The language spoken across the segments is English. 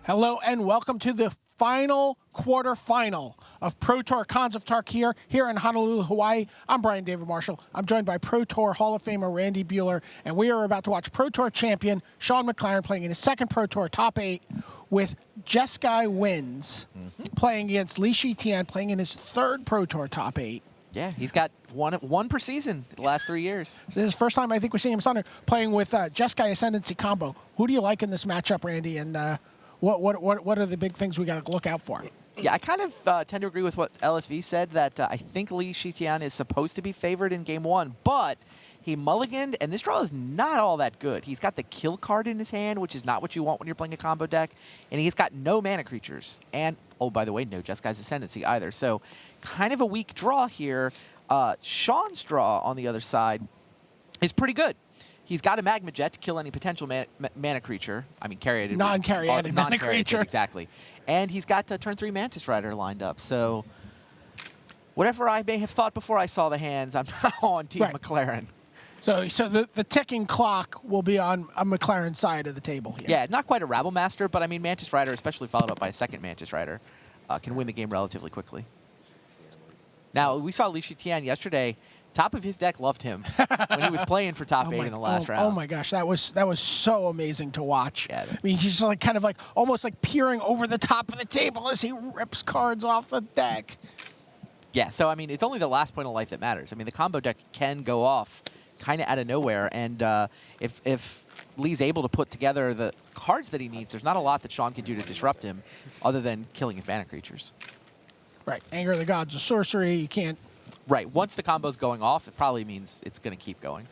Hello and welcome to the final quarterfinal of Pro Tour Cons of Tarkir here in Honolulu, Hawaii. I'm Brian David Marshall. I'm joined by Pro Tour Hall of Famer Randy Buehler, and we are about to watch Pro Tour champion Shaun McLaren playing in his second Pro Tour top 8 with Jeskai Wins, playing against Shi Tian, playing in his third Pro Tour top 8. Yeah, he's got one per season the last 3 years. This is the first time I think we're seeing him Sunday playing with Jeskai Ascendancy Combo. Who do you like in this matchup, Randy? And what are the big things we got to look out for? Yeah, I kind of tend to agree with what LSV said, that I think Shi Tian is supposed to be favored in game 1, but he mulliganed, and this draw is not all that good. He's got the kill card in his hand, which is not what you want when you're playing a combo deck, and he's got no mana creatures. And, oh, by the way, no Jeskai's Ascendancy either. So kind of a weak draw here. Shaun's draw on the other side is pretty good. He's got a Magma Jet to kill any potential mana creature. I mean, carried non-carried mana creature. Exactly. And he's got turn 3 Mantis Rider lined up. So whatever I may have thought before I saw the hands, I'm now on Team McLaren. So the ticking clock will be on a McLaren side of the table here. Yeah, not quite a Rabble Master, but I mean, Mantis Rider, especially followed up by a second Mantis Rider, can win the game relatively quickly. Now, we saw Shi Tian yesterday. Top of his deck loved him when he was playing for top 8 in the last round. Oh my gosh, that was so amazing to watch. Yeah, I mean, he's just kind of almost like peering over the top of the table as he rips cards off the deck. Yeah, so I mean, it's only the last point of life that matters. I mean, the combo deck can go off kind of out of nowhere, and if Lee's able to put together the cards that he needs, there's not a lot that Shaun can do to disrupt him other than killing his mana creatures. Right, Anger of the Gods of sorcery, you can't... Right, once the combo's going off, it probably means it's going to keep going.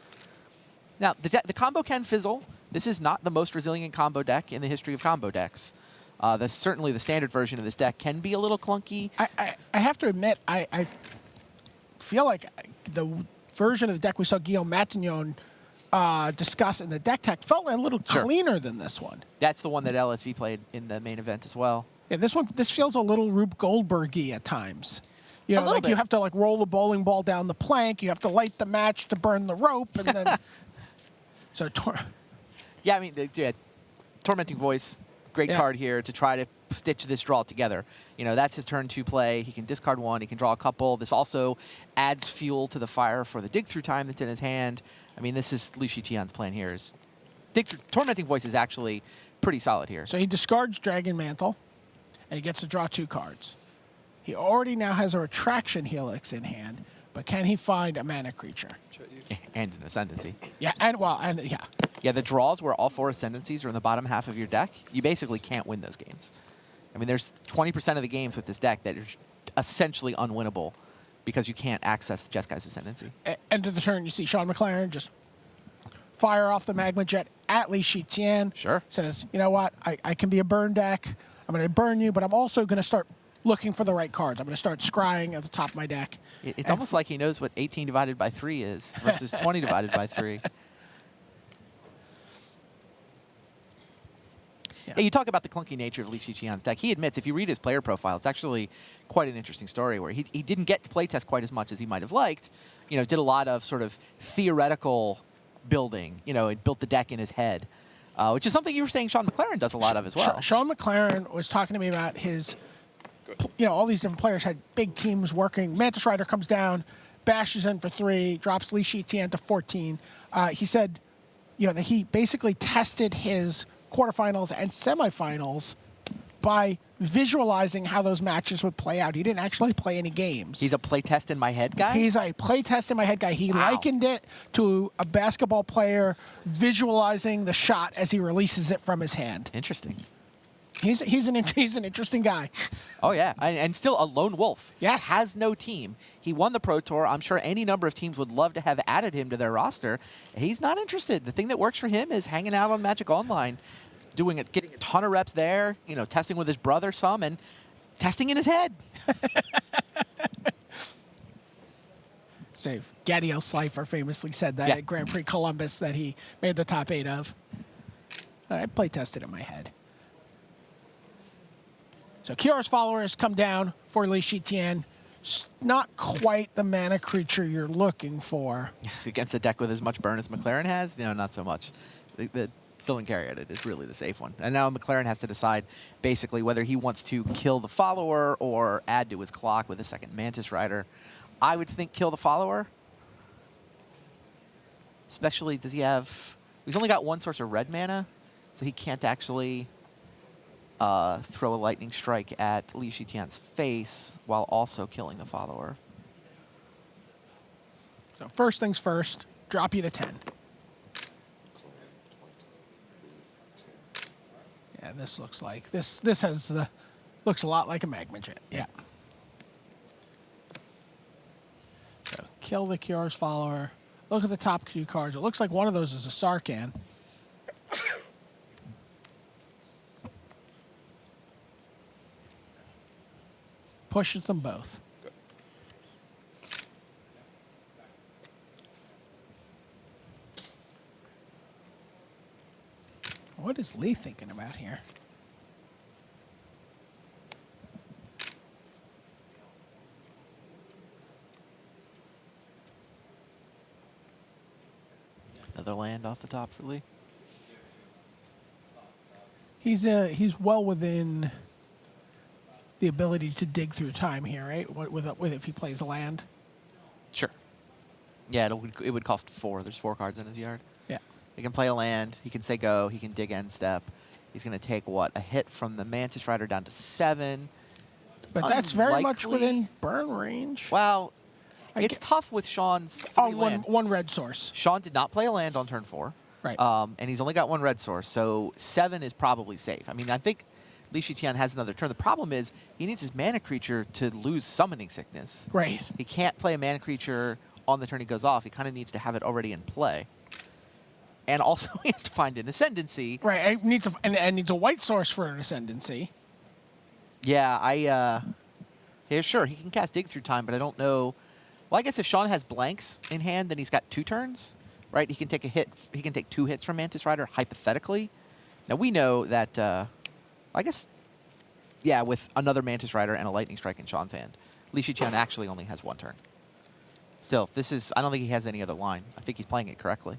Now, the combo can fizzle. This is not the most resilient combo deck in the history of combo decks. Certainly the standard version of this deck can be a little clunky. I have to admit, I feel like the version of the deck we saw Guillaume Matignon discuss in the deck tech felt a little cleaner than this one. That's the one that LSV played in the main event as well. Yeah, this feels a little Rube Goldberg-y at times. You know, like you have to roll the bowling ball down the plank. You have to light the match to burn the rope, and then yeah, I mean, Tormenting Voice, great card here to try to stitch this draw together. You know, that's his turn 2 play. He can discard 1. He can draw a couple. This also adds fuel to the fire for the dig through time that's in his hand. I mean, this is Shi Tian's plan here. Tormenting Voice is actually pretty solid here. So he discards Dragon Mantle, and he gets to draw 2 cards. He already now has a Retraction Helix in hand, but can he find a mana creature? And an Ascendancy. Yeah, Yeah, the draws where all 4 Ascendancies are in the bottom half of your deck, you basically can't win those games. I mean, there's 20% of the games with this deck that are essentially unwinnable because you can't access Jeskai's Ascendancy. End of the turn, you see Shaun McLaren just fire off the Magma Jet at Shi Tian. Sure. Says, you know what, I can be a burn deck. I'm going to burn you, but I'm also going to start looking for the right cards. I'm going to start scrying at the top of my deck. It's almost like he knows what 18 divided by 3 is versus 20 divided by 3. Yeah, you talk about the clunky nature of Shi Tian's deck. He admits, if you read his player profile, it's actually quite an interesting story where he didn't get to playtest quite as much as he might have liked. You know, did a lot of sort of theoretical building, you know, and built the deck in his head, which is something you were saying Shaun McLaren does a lot of as well. Shaun McLaren was talking to me about his... You know, all these different players had big teams working. Mantis Rider comes down, bashes in for 3, drops Shi Tian to 14. He said, you know, that he basically tested his quarterfinals and semifinals by visualizing how those matches would play out. He didn't actually play any games. He's a playtest in my head guy? He's a playtest in my head guy. He likened it to a basketball player visualizing the shot as he releases it from his hand. Interesting. He's an interesting guy. Oh, yeah. And still a lone wolf. Yes. Has no team. He won the Pro Tour. I'm sure any number of teams would love to have added him to their roster. He's not interested. The thing that works for him is hanging out on Magic Online, getting a ton of reps there, you know, testing with his brother some, and testing in his head. Save. Gadiel Slifer famously said that at Grand Prix Columbus that he made the top 8 of. I play tested in my head. So Kiara's followers come down for Shi Tian. Not quite the mana creature you're looking for. Against a deck with as much burn as McLaren has? No, not so much. The Sylvan Caryatid is really the safe one. And now McLaren has to decide basically whether he wants to kill the follower or add to his clock with a second Mantis Rider. I would think kill the follower. Especially, does he have... He's only got one source of red mana, so he can't actually throw a lightning strike at Shi Tian's face while also killing the follower. So first things first, drop you to 10. Yeah, this looks like this has looks a lot like a magma jet. Yeah. So kill the Cura's follower. Look at the top 2 cards. It looks like one of those is a Sarkhan. Pushes them both. What is Lee thinking about here? Another land off the top for Lee. He's well within the ability to dig through time here, right? With if he plays a land. Sure. Yeah, it would cost 4. There's 4 cards in his yard. Yeah. He can play a land. He can say go. He can dig end step. He's going to take, what, a hit from the Mantis Rider down to 7. But that's very much Unlikely. within burn range. Well, it's tough with Shaun's 3 land. One red source. Shaun did not play a land on turn 4. Right. And he's only got 1 red source, so 7 is probably safe. I mean, I think Shi Tian has another turn. The problem is he needs his mana creature to lose summoning sickness. Right. He can't play a mana creature on the turn he goes off. He kind of needs to have it already in play. And also he has to find an Ascendancy. Right. And needs a white source for an Ascendancy. Yeah, yeah, sure, he can cast Dig Through Time, but I don't know. Well, I guess if Shaun has blanks in hand, then he's got 2 turns, right? He can take a hit. He can take 2 hits from Mantis Rider, hypothetically. Now, we know that, I guess, yeah, with another Mantis Rider and a Lightning Strike in Shaun's hand, Shi Tian actually only has 1 turn. Still, I don't think he has any other line. I think he's playing it correctly.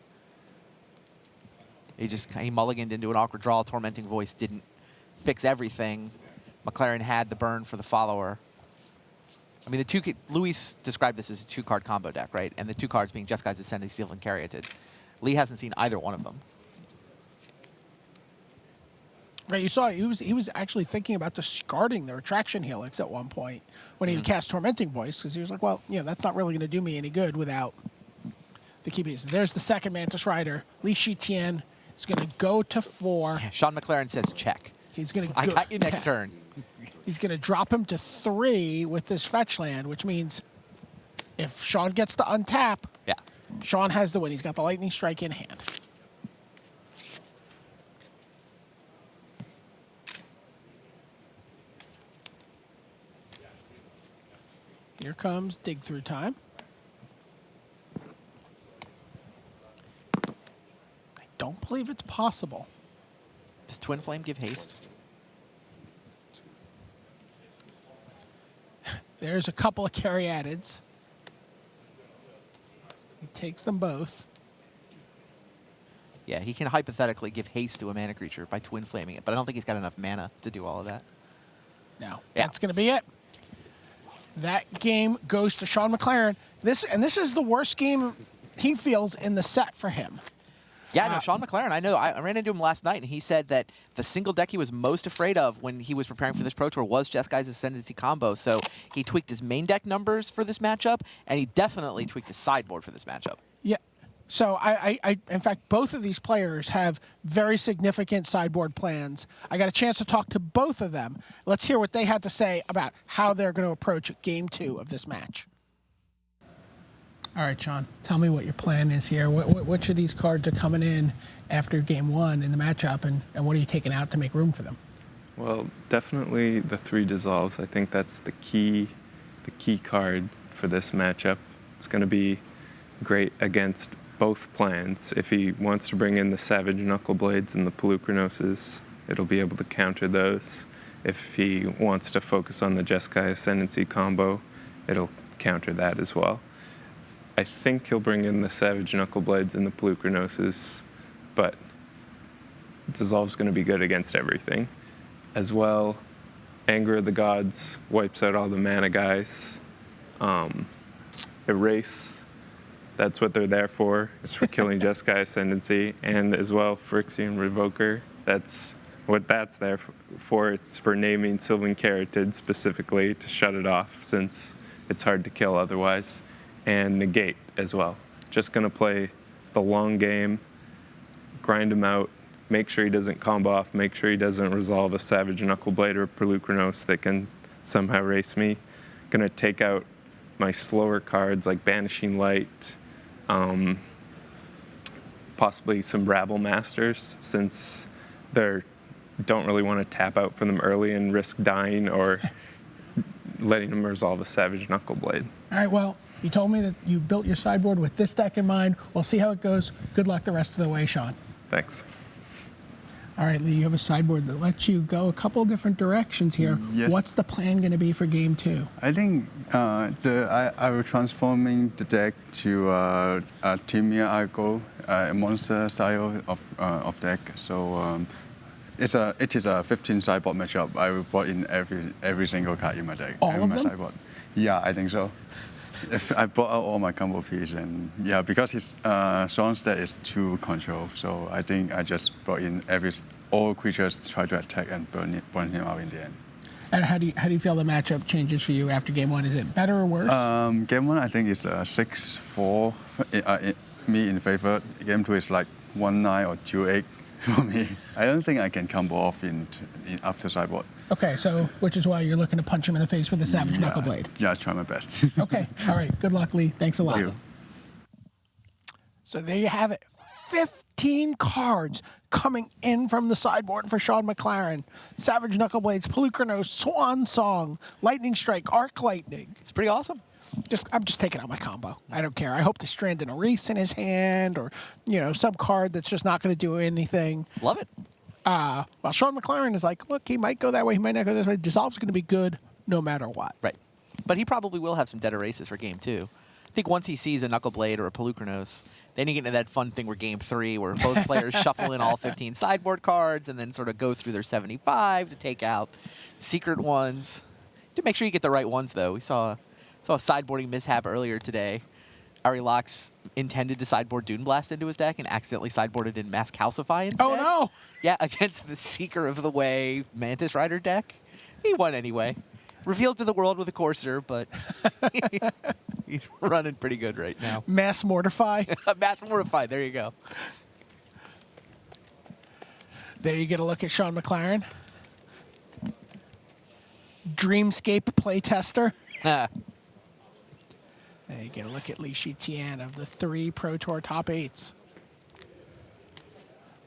He mulliganed into an awkward draw. Tormenting Voice didn't fix everything. McLaren had the burn for the follower. I mean, Luis described this as a 2-card combo deck, right? And the 2 cards being Jeskai's Ascendancy Sylvan Caryatid. Lee hasn't seen either one of them. Right, you saw he was actually thinking about discarding the Retraction Helix at one point when he cast Tormenting Voice, because he was like, well, that's not really going to do me any good without the key pieces. There's the second Mantis Rider. Shi Tian is going to go to 4. Yeah, Shaun McLaren says check. He's going to I got you next turn. He's going to drop him to 3 with this fetch land, which means if Shaun gets to untap, Yeah. Shaun has the win. He's got the Lightning Strike in hand. Here comes Dig Through Time. I don't believe it's possible. Does Twin Flame give haste? There's a couple of Caryatids. He takes them both. Yeah, he can hypothetically give haste to a mana creature by Twin Flaming it, but I don't think he's got enough mana to do all of that. No, Yeah. that's going to be it. That game goes to Shaun McLaren. This is the worst game he feels in the set for him. Yeah, no, Shaun McLaren, I know. I ran into him last night, and he said that the single deck he was most afraid of when he was preparing for this Pro Tour was Jeskai's Ascendancy Combo. So he tweaked his main deck numbers for this matchup, and he definitely tweaked his sideboard for this matchup. Yeah. So in fact, both of these players have very significant sideboard plans. I got a chance to talk to both of them. Let's hear what they had to say about how they're going to approach Game 2 of this match. All right, Shaun, tell me what your plan is here. Which of these cards are coming in after Game 1 in the matchup, and what are you taking out to make room for them? Well, definitely the 3 Dissolves. I think that's the key card for this matchup. It's going to be great against both plans. If he wants to bring in the Savage Knuckleblades and the Pelucrinoses, it'll be able to counter those. If he wants to focus on the Jeskai Ascendancy combo, it'll counter that as well. I think he'll bring in the Savage Knuckleblades and the Pelucrinoses, but Dissolve's going to be good against everything. As well, Anger of the Gods wipes out all the mana guys. Erase, that's what they're there for. It's for killing Jeskai Ascendancy. And as well, Phyrexian Revoker, that's what that's there for. It's for naming Sylvan Caryatid specifically to shut it off, since it's hard to kill otherwise. And Negate as well. Just going to play the long game, grind him out, make sure he doesn't combo off, make sure he doesn't resolve a Savage Knuckleblade or Pelucranos that can somehow race me. Going to take out my slower cards like Banishing Light, possibly some Rabble Masters, since they don't really want to tap out for them early and risk dying or letting them resolve a Savage Knuckleblade. All right, well, you told me that you built your sideboard with this deck in mind. We'll see how it goes. Good luck the rest of the way, Shaun. Thanks. All right, Lee, you have a sideboard that lets you go a couple different directions here. Yes. What's the plan going to be for game 2? I think I will transforming the deck to a Timia Argo, a monster style of deck. So it is a 15 sideboard matchup. I will put in every single card in my deck. All of my them? Sideboard. Yeah, I think so. If I brought out all my combo pieces, and yeah, because his Shaun's deck is 2 control, so I think I just brought in all creatures to try to attack and burn him out in the end. And how do you feel the matchup changes for you after game 1? Is it better or worse? Game 1, I think is 6-4 me in favor. Game 2 is like 1-9 or 2-8 for me. I don't think I can combo off in after sideboard. Okay, so which is why you're looking to punch him in the face with the Savage Knuckleblade. Yeah, I try my best. Okay, all right. Good luck, Lee. Thanks a lot. Thank you. So there you have it. 15 cards coming in from the sideboard for Shaun McLaren. Savage Knuckleblades, Pelucranos, Swan Song, Lightning Strike, Arc Lightning. It's pretty awesome. I'm just taking out my combo. I don't care. I hope to strand an Erase in his hand, or some card that's just not going to do anything. Love it. While Shaun McLaren is like, look, he might go that way, he might not go this way. Dissolve's going to be good no matter what. Right. But he probably will have some dead erases for game 2. I think once he sees a Knuckleblade or a Pelucranos, then you get into that fun thing where game 3, where both players shuffle in all 15 sideboard cards and then sort of go through their 75 to take out secret ones. To make sure you get the right ones, though. We saw a sideboarding mishap earlier today. Ari Lox intended to sideboard Dune Blast into his deck and accidentally sideboarded in Mass Calcify instead. Oh, no! Yeah, against the Seeker of the Way Mantis Rider deck. He won anyway. Revealed to the world with a Courser, but he's running pretty good right now. Mass Mortify. Mass Mortify, there you go. There you get a look at Shaun McLaren. Dreamscape playtester. There you get a look at Shi Tian of the 3 Pro Tour top 8s.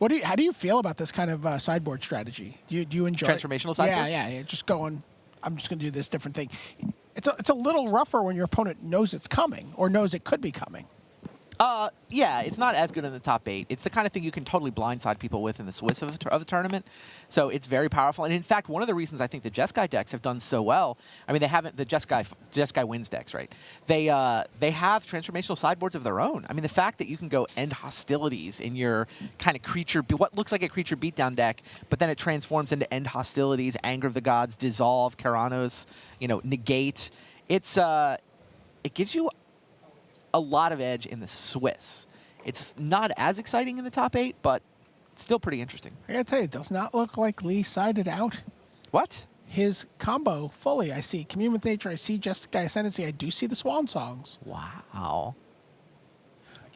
How do you feel about this kind of sideboard strategy? Do you enjoy Transformational sideboards? Yeah. Just going, I'm just going to do this different thing. It's a little rougher when your opponent knows it's coming or knows it could be coming. Yeah, it's not as good in the top 8. It's the kind of thing you can totally blindside people with in the Swiss of the tournament. So it's very powerful. And in fact, one of the reasons I think the Jeskai decks have done so well, I mean, they haven't, the Jeskai Wins decks, right? They have transformational sideboards of their own. I mean, the fact that you can go end hostilities in your kind of creature, what looks like a creature beatdown deck, but then it transforms into end hostilities, Anger of the Gods, Dissolve, Keranos, Negate. It gives you a lot of edge in the Swiss. It's not as exciting in the top 8, but still pretty interesting. I gotta tell you, it does not look like Lee sided out What? his combo fully. I see Commune with Nature, I see Jeskai Ascendancy, I do see the Swan Songs. Wow.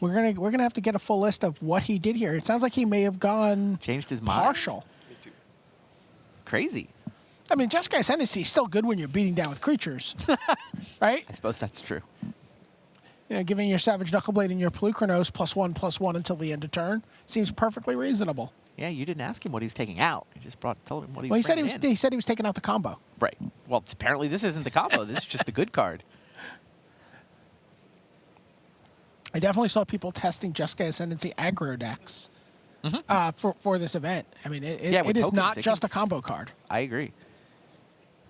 We're gonna have to get a full list of what he did here. It sounds like he may have gone Changed his mind. partial. Crazy. I mean, Jeskai Ascendancy is still good when you're beating down with creatures, right? I suppose that's true. Giving your Savage Knuckleblade and your Pelucranos +1/+1 until the end of turn seems perfectly reasonable. Yeah, you didn't ask him what he was taking out. You just told him what he Well, was bringing in. he said he was taking out the combo. Right. Well, apparently this isn't the combo. This is just the good card. I definitely saw people testing Jeskai Ascendancy aggro decks for this event. I mean, it is tokens, not just a combo card. I agree.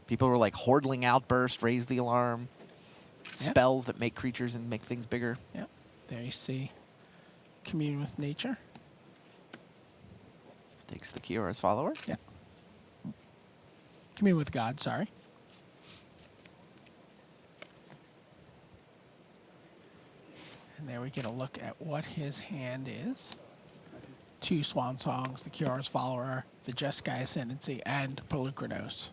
People were like Hordling Outburst, Raise the Alarm, spells that make creatures and make things bigger. Yep. There you see Commune with Nature. Takes the Kiora's follower. Yeah. Come in with God, sorry. And there we get a look at what his hand is. 2 Swan Songs, the Kiora's follower, the Jeskai Ascendancy, and Pelucranos.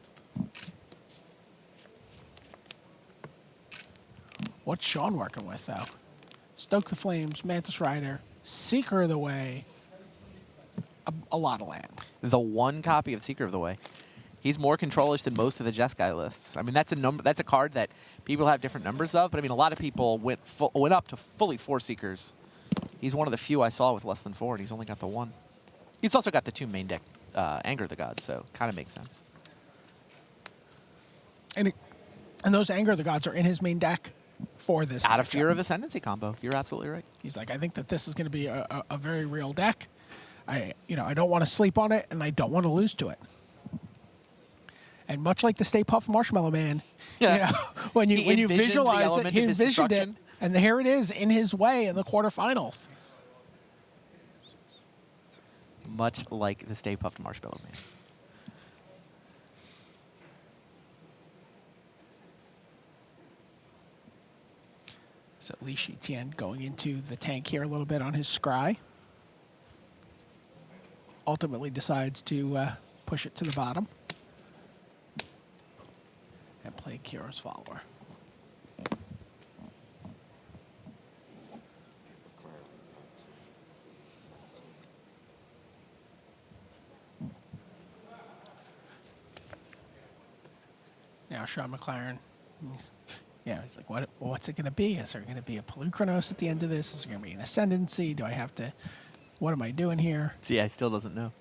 What's Shaun working with, though? Stoke the Flames, Mantis Rider, Seeker of the Way, a lot of land. The 1 copy of Seeker of the Way. He's more controlish than most of the Jeskai lists. I mean, that's a number. That's a card that people have different numbers of. But I mean, a lot of people went up to fully 4 Seekers. He's one of the few I saw with less than 4, and he's only got the 1. He's also got the 2 main deck Anger the Gods, so kind of makes sense. And those Anger the Gods are in his main deck for this. Out of matchup. fear of Ascendancy combo. You're absolutely right. He's like, I think that this is going to be a very real deck. I don't want to sleep on it, and I don't want to lose to it. And much like the Stay Puft Marshmallow Man, when you visualize it, he envisioned it, and here it is in his way in the quarterfinals. Much like the Stay Puft Marshmallow Man. So Shi Tian going into the tank here a little bit on his scry. Ultimately decides to push it to the bottom and play Kiora's follower. Now Shaun McLaren, he's like, what's it going to be? Is there going to be a Pelucranos at the end of this? Is there going to be an Ascendancy? Do I have to, what am I doing here? See, he still doesn't know.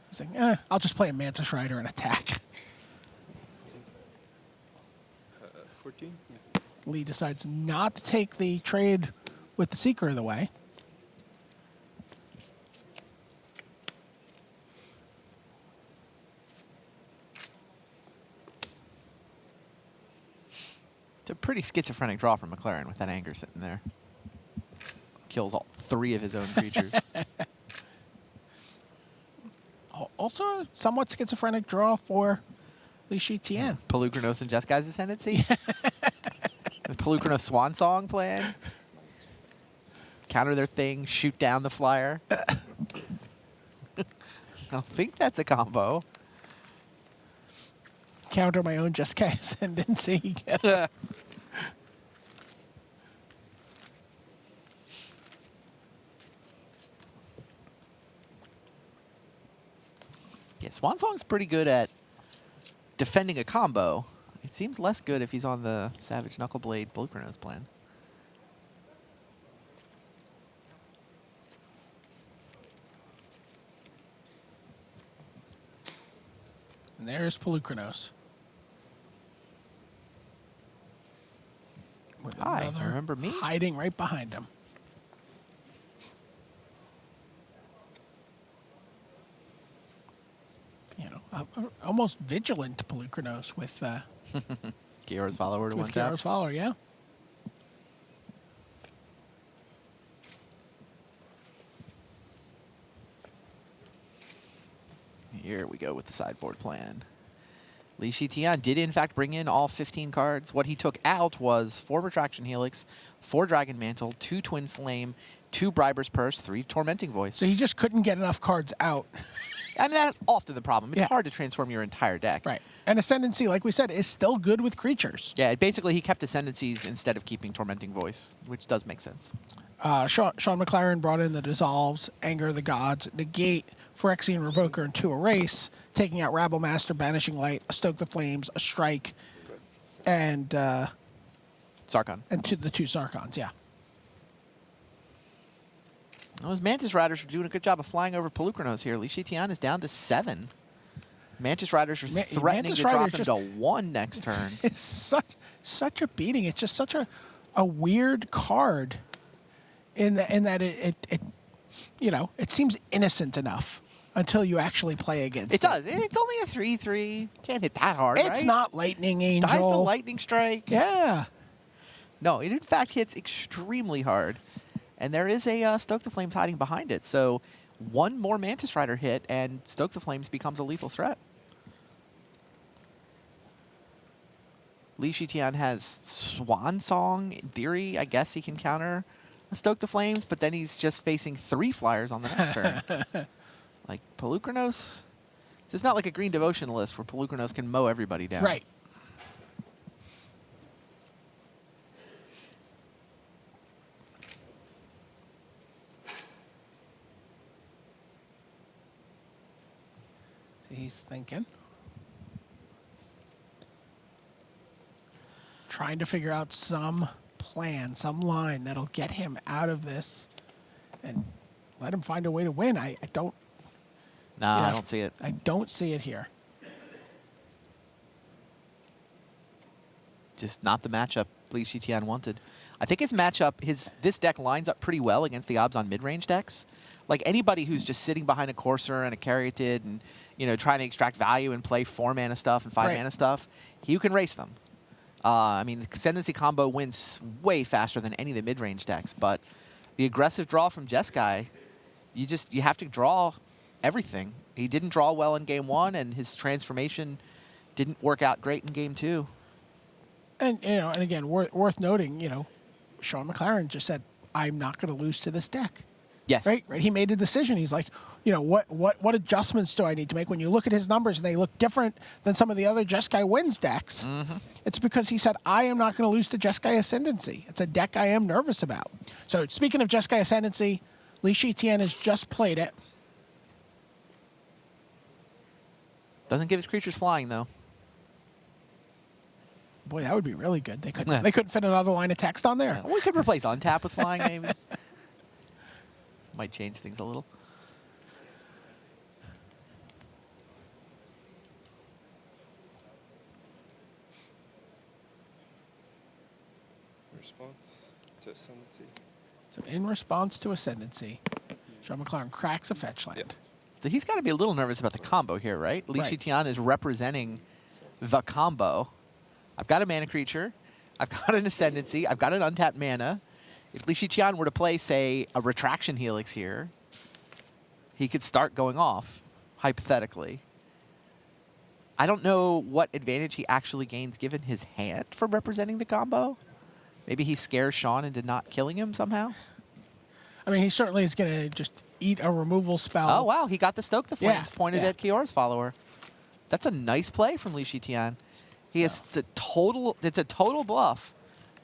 He's like, I'll just play a Mantis Rider and attack. 14? Lee decides not to take the trade with the Seeker of the Way. It's a pretty schizophrenic draw from McLaren with that Anger sitting there. Kills all 3 of his own creatures. Also a somewhat schizophrenic draw for Shi Tian. Pelucranos and Jeskai's Ascendancy. The Pelucranos Swan Song plan. Counter their thing, shoot down the flyer. I don't think that's a combo. Counter my own Jeskai Ascendancy. Yeah, Swan Song's pretty good at defending a combo. It seems less good if he's on the Savage Knuckleblade Pelucranos plan. And there's Pelucranos. With Hi, another remember me? hiding right behind him. Almost vigilant Pelucranos with Kiora's follower to one tap. Kiora's follower, yeah. Here we go with the sideboard plan. Shi Tian did in fact bring in all 15 cards. What he took out was 4 Retraction Helix, 4 Dragon Mantle, 2 Twin Flame, 2 Briber's Purse, 3 Tormenting Voice. So he just couldn't get enough cards out. I mean, that's often the problem. It's Yeah. hard to transform your entire deck. Right. And Ascendancy, like we said, is still good with creatures. Yeah, basically he kept Ascendancies instead of keeping Tormenting Voice, which does make sense. Shaun McLaren brought in the Dissolves, Anger of the Gods, Negate, Phyrexian Revoker, and 2 Erase, taking out Rabble Master, Banishing Light, a Stoke the Flames, a Strike, and Sarkon. the 2 Sarkons, yeah. Those Mantis Riders are doing a good job of flying over Pelucranos here. Shi Tian is down to 7. Mantis Riders are threatening Mantis to drop Riders him to 1 next turn. It's such a beating. It's just such a weird card in that it seems innocent enough until you actually play against it. It does. It's only a 3/3. Can't hit that hard, It's right? not Lightning Angel. Dies to Lightning Strike. Yeah. No, it in fact hits extremely hard. And there is a Stoke the Flames hiding behind it. So one more Mantis Rider hit, and Stoke the Flames becomes a lethal threat. Shi Tian has Swan Song. In theory, I guess he can counter Stoke the Flames, but then he's just facing 3 flyers on the next turn. Like Pelucranos, it's not like a Green Devotion list where Pelucranos can mow everybody down. Right. He's thinking. Trying to figure out some plan, some line that'll get him out of this and let him find a way to win. I don't. Nah, Yeah. I don't see it. I don't see it here. Just not the matchup Shi Tian wanted. I think his matchup, this deck lines up pretty well against the odds on mid-range decks. Like anybody who's just sitting behind a Courser and a Caryatid and trying to extract value and play 4-mana stuff and 5-mana stuff, you can race them. I mean, the Ascendancy Combo wins way faster than any of the mid-range decks, but the aggressive draw from Jeskai, you have to draw everything. He didn't draw well in game 1, and his transformation didn't work out great in game 2. And and again, worth noting, Shaun McLaren just said, "I'm not going to lose to this deck." Yes. Right. He made a decision. He's like, what adjustments do I need to make? When you look at his numbers and they look different than some of the other Jeskai Wins decks, it's because he said, I am not going to lose to Jeskai Ascendancy. It's a deck I am nervous about. So speaking of Jeskai Ascendancy, Shi Tian has just played it. Doesn't give his creatures flying, though. Boy, that would be really good. They couldn't fit another line of text on there. Yeah. We could replace untap with flying, maybe. Might change things a little. Response to Ascendancy. So in response to Ascendancy, Shaun McLaren cracks a fetch land. Yep. So he's got to be a little nervous about the combo here, right? Shi Tian is representing the combo. I've got a mana creature. I've got an Ascendancy. I've got an untapped mana. If Shi Tian were to play, say, a Retraction Helix here, he could start going off, hypothetically. I don't know what advantage he actually gains given his hand for representing the combo. Maybe he scares Shaun into not killing him somehow. I mean, he certainly is going to just eat a removal spell. Oh, wow. He got the Stoke the Flames Yeah, pointed yeah. at Kiora's follower. That's a nice play from Shi Tian. He has the total, it's a total bluff,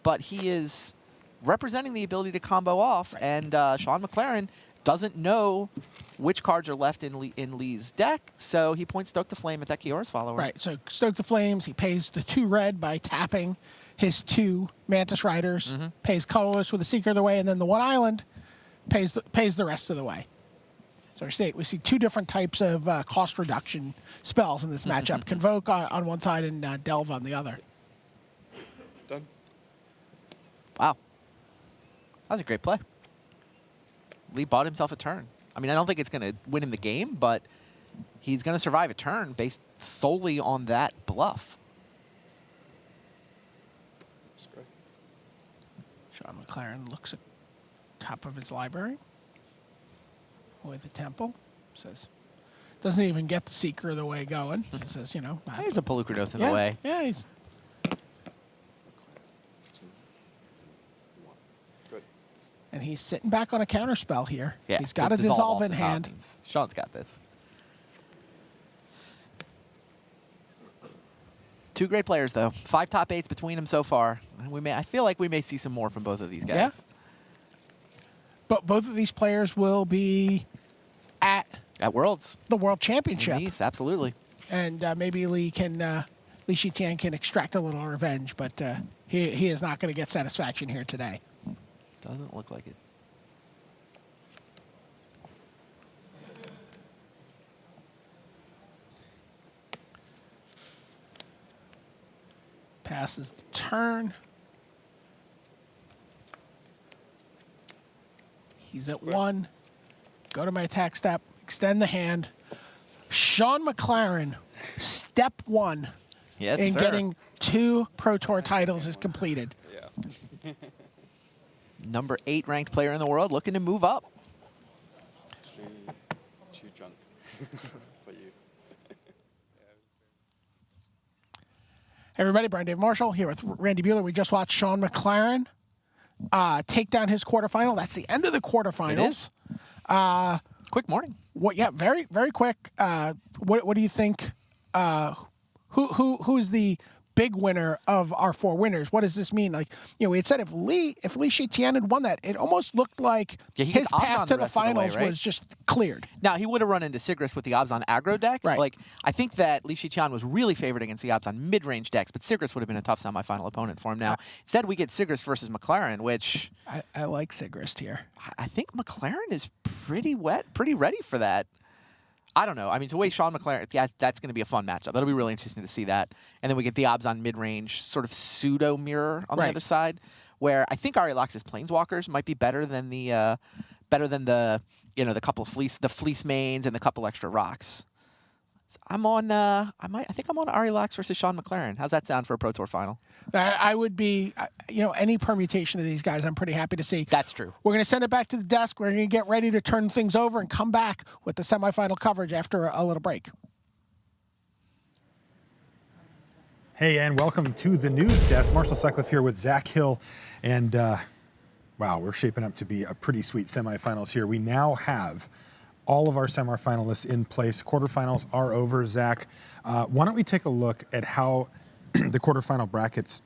but he is representing the ability to combo off, and Shaun McLaren doesn't know which cards are left in Lee's deck, so he points Stoke the Flame at that Kiora's follower. Right, so Stoke the Flames, he pays the 2 red by tapping his 2 Mantis Riders, pays colorless with a Seeker of the Way, and then the 1 island pays the rest of the way. So we see 2 different types of cost reduction spells in this matchup. Convoke on one side and Delve on the other. Done. Wow. That was a great play. Lee bought himself a turn. I mean, I don't think it's going to win him the game, but he's going to survive a turn based solely on that bluff. Shaun McLaren looks at top of his library with a temple. Says, doesn't even get the Seeker of the Way going. He says, There's a Pelucranos in yeah, the way. Yeah, he's Good. and he's sitting back on a counterspell here. Yeah, He's got a dissolve dissolve off in the hand. mountains. Shaun's got this. 2 great players, though. 5 top 8s between them so far. I feel like we may see some more from both of these guys. Yeah. But both of these players will be at Worlds. the World Championship. Nice, absolutely. And maybe Shi Tian can extract a little revenge, but he is not going to get satisfaction here today. Doesn't look like it. Passes the turn. He's at 1. Go to my attack step. Extend the hand. Shaun McLaren, step 1 Yes, in sir. getting 2 Pro Tour titles is completed. Yeah. Number 8 ranked player in the world looking to move up. For you. Hey everybody, Brian Dave Marshall here with Randy Buehler. We just watched Shaun McLaren take down his quarterfinal. That's the end of the quarterfinals. Quick morning. What? Yeah, very very quick. What do you think? Who's the big winner of our four winners? What does this mean? Like, we had said if Shi Tian had won that, it almost looked like Yeah, he his gets path Obzon to the the rest of the way, finals right? was just cleared. Now, he would have run into Sigrist with the Obzon aggro deck. Right. Like, I think that Shi Tian was really favored against the Obzon mid-range decks, but Sigrist would have been a tough semifinal opponent for him now. Instead, we get Sigrist versus McLaren, which I like Sigrist here. I think McLaren is pretty ready for that. I don't know. I mean, to waste Shaun McLaren, yeah, that's going to be a fun matchup. That'll be really interesting to see that. And then we get the Obzon mid-range sort of pseudo mirror on the other side, where I think Ari Lox's Planeswalkers might be better than the the couple of fleece mains and the couple extra rocks. So I'm on. I think I'm on Ari Lox versus Shaun McLaren. How's that sound for a Pro Tour final? I would be, any permutation of these guys, I'm pretty happy to see. That's true. We're going to send it back to the desk. We're going to get ready to turn things over and come back with the semifinal coverage after a little break. Hey, and welcome to the news desk. Marshall Sutcliffe here with Zach Hill. And wow, we're shaping up to be a pretty sweet semifinals here. We now have all of our semifinalists in place. Quarterfinals are over, Zach. Why don't we take a look at how the quarterfinal brackets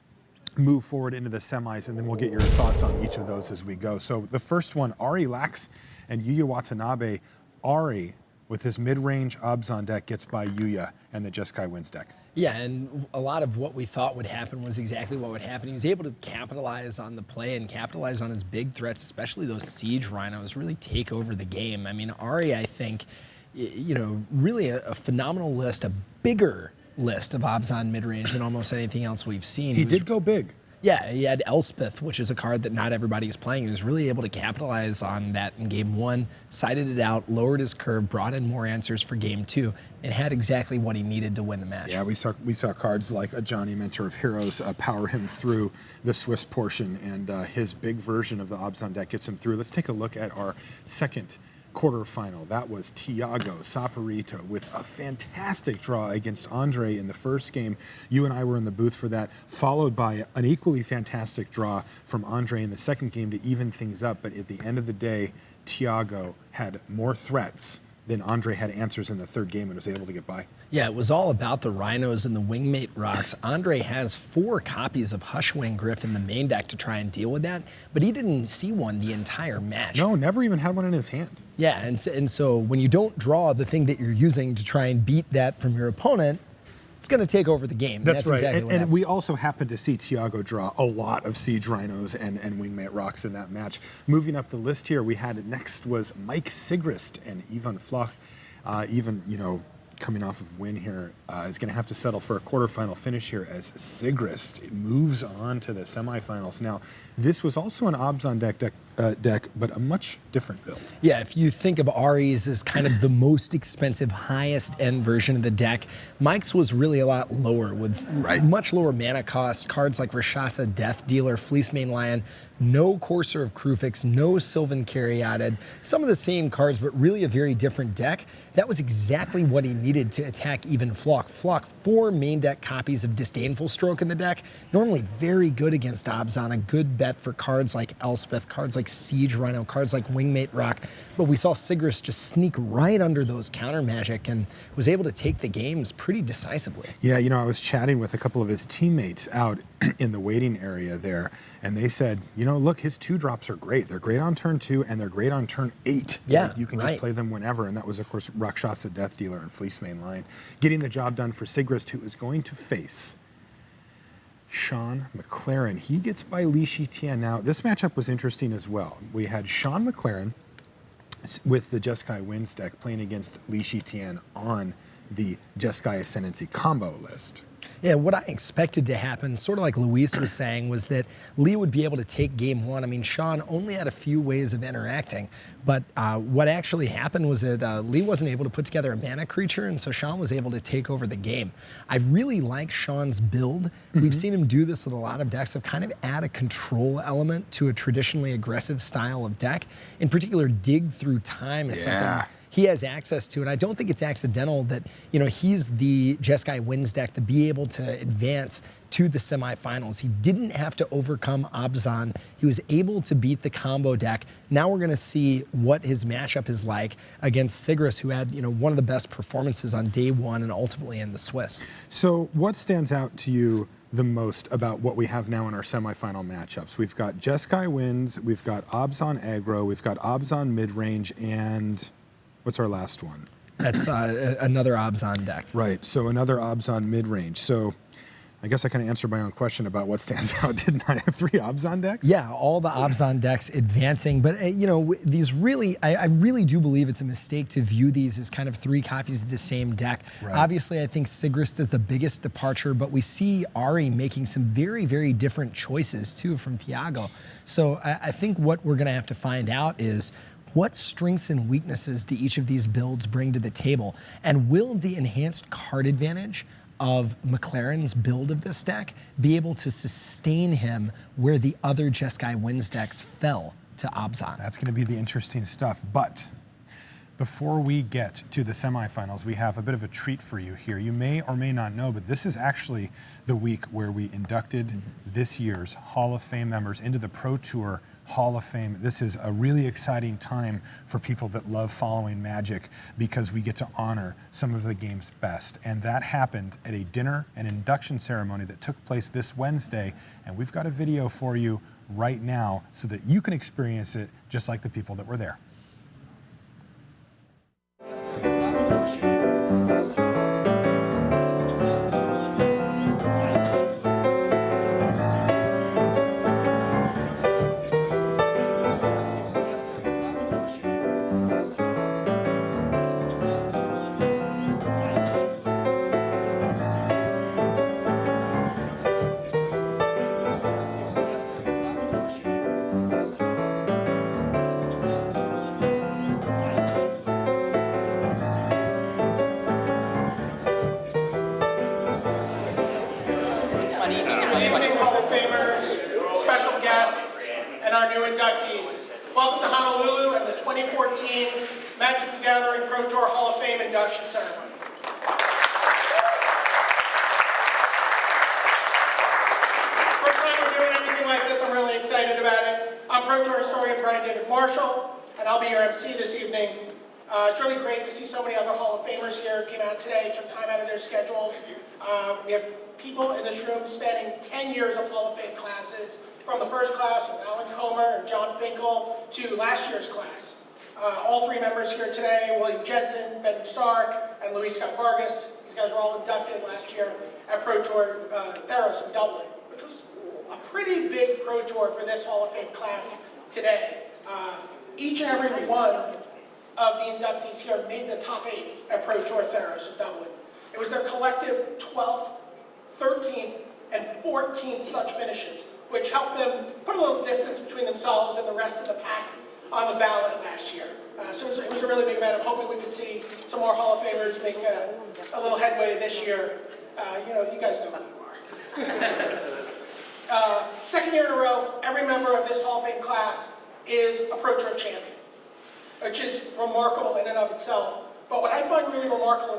move forward into the semis, and then we'll get your thoughts on each of those as we go. So the first one, Ari Lax and Yuya Watanabe. Ari, with his mid-range Obzon deck, gets by Yuya and the Jeskai Wins deck. Yeah, and a lot of what we thought would happen was exactly what would happen. He was able to capitalize on the play and capitalize on his big threats, especially those Siege Rhinos, really take over the game. I mean, Ari, I think, really a phenomenal list, a bigger list of Obzon mid-range than almost anything else we've seen. He did go big. Yeah, he had Elspeth, which is a card that not everybody is playing. He was really able to capitalize on that in game one, sided it out, lowered his curve, brought in more answers for game two, and had exactly what he needed to win the match. Yeah, we saw cards like a Johnny Mentor of Heroes power him through the Swiss portion, and his big version of the Obzon deck gets him through. Let's take a look at our second quarterfinal. That was Tiago Saporito with a fantastic draw against Andre in the first game. You and I were in the booth for that, followed by an equally fantastic draw from Andre in the second game to even things up. But at the end of the day, Tiago had more threats than Andre had answers in the third game and was able to get by. Yeah, it was all about the Rhinos and the Wingmate Rocks. Andre has 4 copies of Hushwing Griff in the main deck to try and deal with that, but he didn't see one the entire match. No, never even had one in his hand. Yeah, and so when you don't draw the thing that you're using to try and beat that from your opponent, it's going to take over the game. That's right. Exactly what happened. We also happened to see Tiago draw a lot of Siege Rhinos and Wingmate Rocks in that match. Moving up the list here, we had next was Mike Sigrist and Ivan Floch. Coming off of win here, is going to have to settle for a quarterfinal finish here as Sigrist moves on to the semifinals. Now, this was also an Obzon deck, but a much different build. Yeah, if you think of Ari's as kind of the most expensive, highest end version of the deck, Mike's was really a lot lower with much lower mana cost. Cards like Rashasa, Death Dealer, Fleece Mane Lion, no Courser of Krufix, no Sylvan Caryatid, some of the same cards, but really a very different deck. That was exactly what he needed to attack even Floch. Floch, 4 main deck copies of Disdainful Stroke in the deck, normally very good against Obzon, a good bet for cards like Elspeth, cards like Siege Rhino, cards like Wingmate Rock, but we saw Sigrist just sneak right under those counter magic and was able to take the games pretty decisively. Yeah, I was chatting with a couple of his teammates out in the waiting area there, and they said, look, his 2-drops are great. They're great on turn 2, and they're great on turn 8. Yeah, you can just play them whenever, and that was, of course, Rakshasa, Death Dealer, and Fleece Mane Lion. Getting the job done for Sigrist, who is going to face Shaun McLaren. He gets by Shi Tian. Now, this matchup was interesting as well. We had Shaun McLaren with the Jeskai Wins deck playing against Shi Tian on the Jeskai Ascendancy Combo list. Yeah, what I expected to happen, sort of like Luis was saying, was that Lee would be able to take game one. I mean, Shaun only had a few ways of interacting, but what actually happened was that Lee wasn't able to put together a mana creature, and so Shaun was able to take over the game. I really like Shaun's build. Mm-hmm. We've seen him do this with a lot of decks, of kind of add a control element to a traditionally aggressive style of deck. In particular, Dig Through Time is something he has access to. And I don't think it's accidental that, he's the Jeskai Wins deck to be able to advance to the semifinals. He didn't have to overcome Abzan. He was able to beat the combo deck. Now we're going to see what his matchup is like against Sigris, who had, one of the best performances on day one and ultimately in the Swiss. So what stands out to you the most about what we have now in our semifinal matchups? We've got Jeskai Wins, we've got Abzan aggro, we've got Abzan mid-range, and what's our last one? That's another Abzan deck. Right, so another Abzan mid-range. So I guess I kind of answered my own question about what stands out, didn't I? Have 3 Abzan decks? Yeah, all the Abzan decks advancing, but these really, I really do believe it's a mistake to view these as kind of 3 copies of the same deck. Right. Obviously, I think Sigrist is the biggest departure, but we see Ari making some very, very different choices too from Piago. So I think what we're gonna have to find out is what strengths and weaknesses do each of these builds bring to the table? And will the enhanced card advantage of McLaren's build of this deck be able to sustain him where the other Jeskai Wins decks fell to Abzan? That's going to be the interesting stuff. But before we get to the semifinals, we have a bit of a treat for you here. You may or may not know, but this is actually the week where we inducted this year's Hall of Fame members into the Pro Tour Hall of Fame. This is a really exciting time for people that love following Magic because we get to honor some of the game's best. And that happened at a dinner and induction ceremony that took place this Wednesday. And we've got a video for you right now so that you can experience it just like the people that were there. Our new inductees. Welcome to Honolulu and the 2014 Magic the Gathering Pro Tour Hall of Fame induction ceremony. First time we're doing anything like this, I'm really excited about it. I'm Pro Tour historian Brian David Marshall, and I'll be your MC this evening. It's really great to see so many other Hall of Famers here, came out today, took time out of their schedules. We have people in this room spanning 10 years of Hall of Fame classes, from the first class with Alan Comer and John Finkel to last year's class. All 3 members here today, William Jensen, Ben Stark, and Luis Scott Vargas. These guys were all inducted last year at Pro Tour Theros in Dublin, which was a pretty big Pro Tour for this Hall of Fame class today. Each and every one of the inductees here made the top 8 at Pro Tour Theros in Dublin. It was their collective 12th, 13th, and 14th such finishes, which helped them put a little distance between themselves and the rest of the pack on the ballot last year. So it was a really big event. I'm hoping we can see some more Hall of Famers make a little headway this year. You guys know who you are. Second year in a row, every member of this Hall of Fame class is a Pro Tour champion, which is remarkable in and of itself. But what I find really remarkable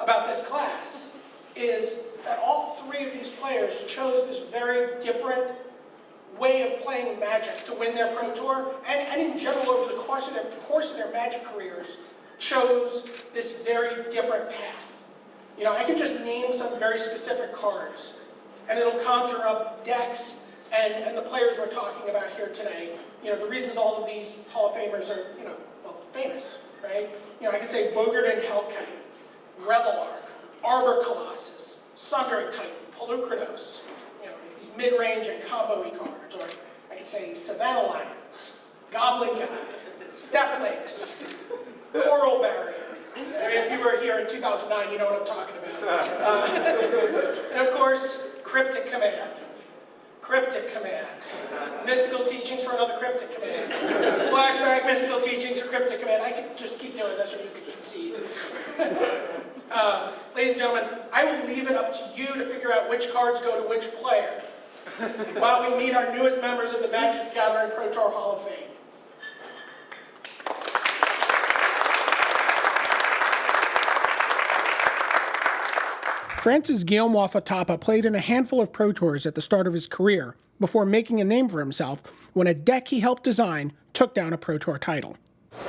about this class is that all 3 of these players chose this very different way of playing Magic to win their Pro Tour, and in general over the course of their Magic careers, chose this very different path. I can just name some very specific cards, and it'll conjure up decks and the players we're talking about here today. The reasons all of these Hall of Famers are, famous, right? I could say Bogart and Hellkite, Revelark, Arbor Colossus, Sundering Titan, Polukranos, these mid-range and combo-y cards. Or I could say Savannah Lions, Goblin Guy, Steppe Lynx, Coral Barrier. If you were here in 2009, you know what I'm talking about. And of course, Cryptic Command. Cryptic Command. Mystical Teachings for another Cryptic Command. Flashback, Mystical Teachings, or Cryptic Command. I could just keep doing this or you could concede. Ladies and gentlemen, I will leave it up to you to figure out which cards go to which player while we meet our newest members of the Magic the Gathering Pro Tour Hall of Fame. France's Guillaume Wafo-Tapa played in a handful of Pro Tours at the start of his career before making a name for himself when a deck he helped design took down a Pro Tour title.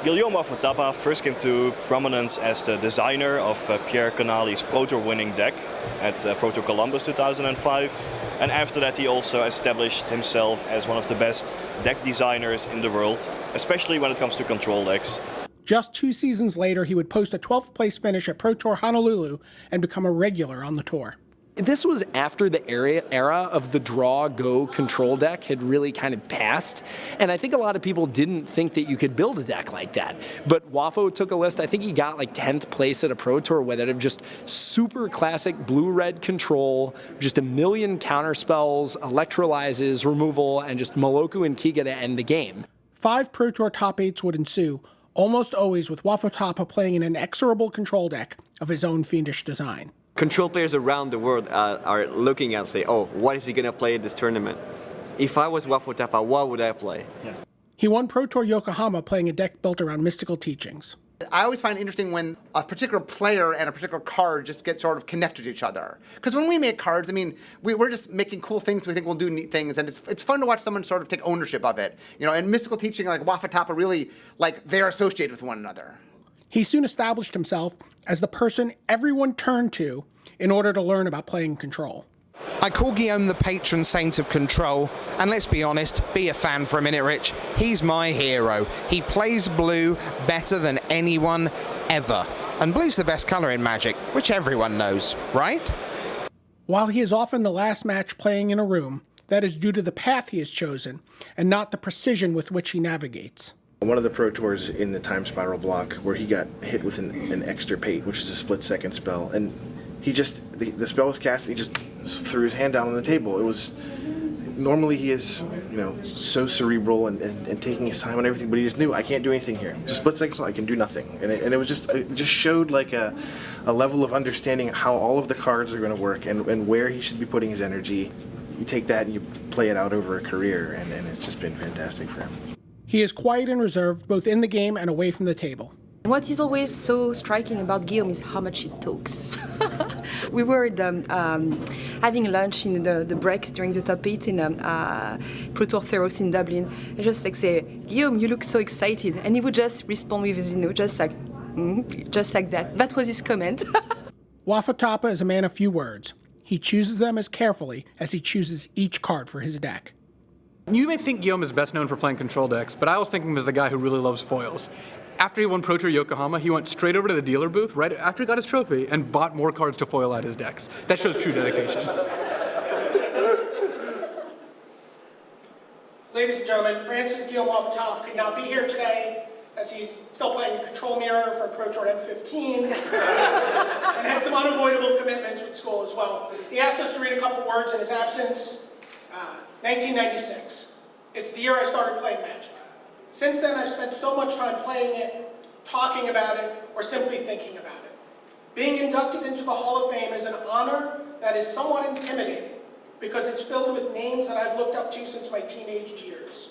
Guillaume Wafo-Tapa first came to prominence as the designer of Pierre Canali's Pro Tour winning deck at Pro Tour Columbus 2005. And after that he also established himself as one of the best deck designers in the world, especially when it comes to control decks. Just 2 seasons later, he would post a 12th place finish at Pro Tour Honolulu and become a regular on the tour. This was after the era of the draw-go control deck had really kind of passed, and I think a lot of people didn't think that you could build a deck like that. But Wafo took a list, I think he got like 10th place at a Pro Tour with it, of just super classic blue-red control, just a million counter spells, electrolyzes, removal, and just Moloku and Kiga to end the game. 5 Pro Tour top 8s would ensue, almost always with Wafo-Tapa playing in an inexorable control deck of his own fiendish design. Control players around the world are looking and say, oh, what is he going to play in this tournament? If I was Wafo-Tapa, what would I play? Yeah. He won Pro Tour Yokohama playing a deck built around mystical teachings. I always find it interesting when a particular player and a particular card just get sort of connected to each other. Because when we make cards, I mean, we're just making cool things, we think we'll do neat things, and it's fun to watch someone sort of take ownership of it. You know, and mystical teaching, like Wafo-Tapa, really, like, they're associated with one another. He soon established himself as the person everyone turned to in order to learn about playing control. I call Guillaume the patron saint of control, and let's be honest, be a fan for a minute, Rich. He's my hero. He plays blue better than anyone ever. And blue's the best color in Magic, which everyone knows, right? While he is often the last match playing in a room, that is due to the path he has chosen and not the precision with which he navigates. One of the Pro Tours in the Time Spiral block where he got hit with an extirpate, which is a split-second spell, and he just, the spell was cast, and he just threw his hand down on the table. It was, normally he is, you know, so cerebral and taking his time and everything, but he just knew, I can't do anything here. It's a split-second spell, I can do nothing. And it just showed like a level of understanding how all of the cards are going to work and where he should be putting his energy. You take that and you play it out over a career, and it's just been fantastic for him. He is quiet and reserved, both in the game and away from the table. What is always so striking about Guillaume is how much he talks. We were having lunch in the break during the top 8 in Pro Tour Feroz in Dublin. I just like say, Guillaume, you look so excited. And he would just respond with his, just like that. That was his comment. Wafo-Tapa is a man of few words. He chooses them as carefully as he chooses each card for his deck. You may think Guillaume is best known for playing control decks, but I was thinking of him as the guy who really loves foils. After he won Pro Tour Yokohama, he went straight over to the dealer booth right after he got his trophy and bought more cards to foil out his decks. That shows true dedication. Ladies and gentlemen, France's Guillaume Wafo-Tapa could not be here today as he's still playing Control Mirror for Pro Tour M15 and had some unavoidable commitments with school as well. He asked us to read a couple words in his absence. 1996. It's the year I started playing Magic. Since then, I've spent so much time playing it, talking about it, or simply thinking about it. Being inducted into the Hall of Fame is an honor that is somewhat intimidating because it's filled with names that I've looked up to since my teenage years.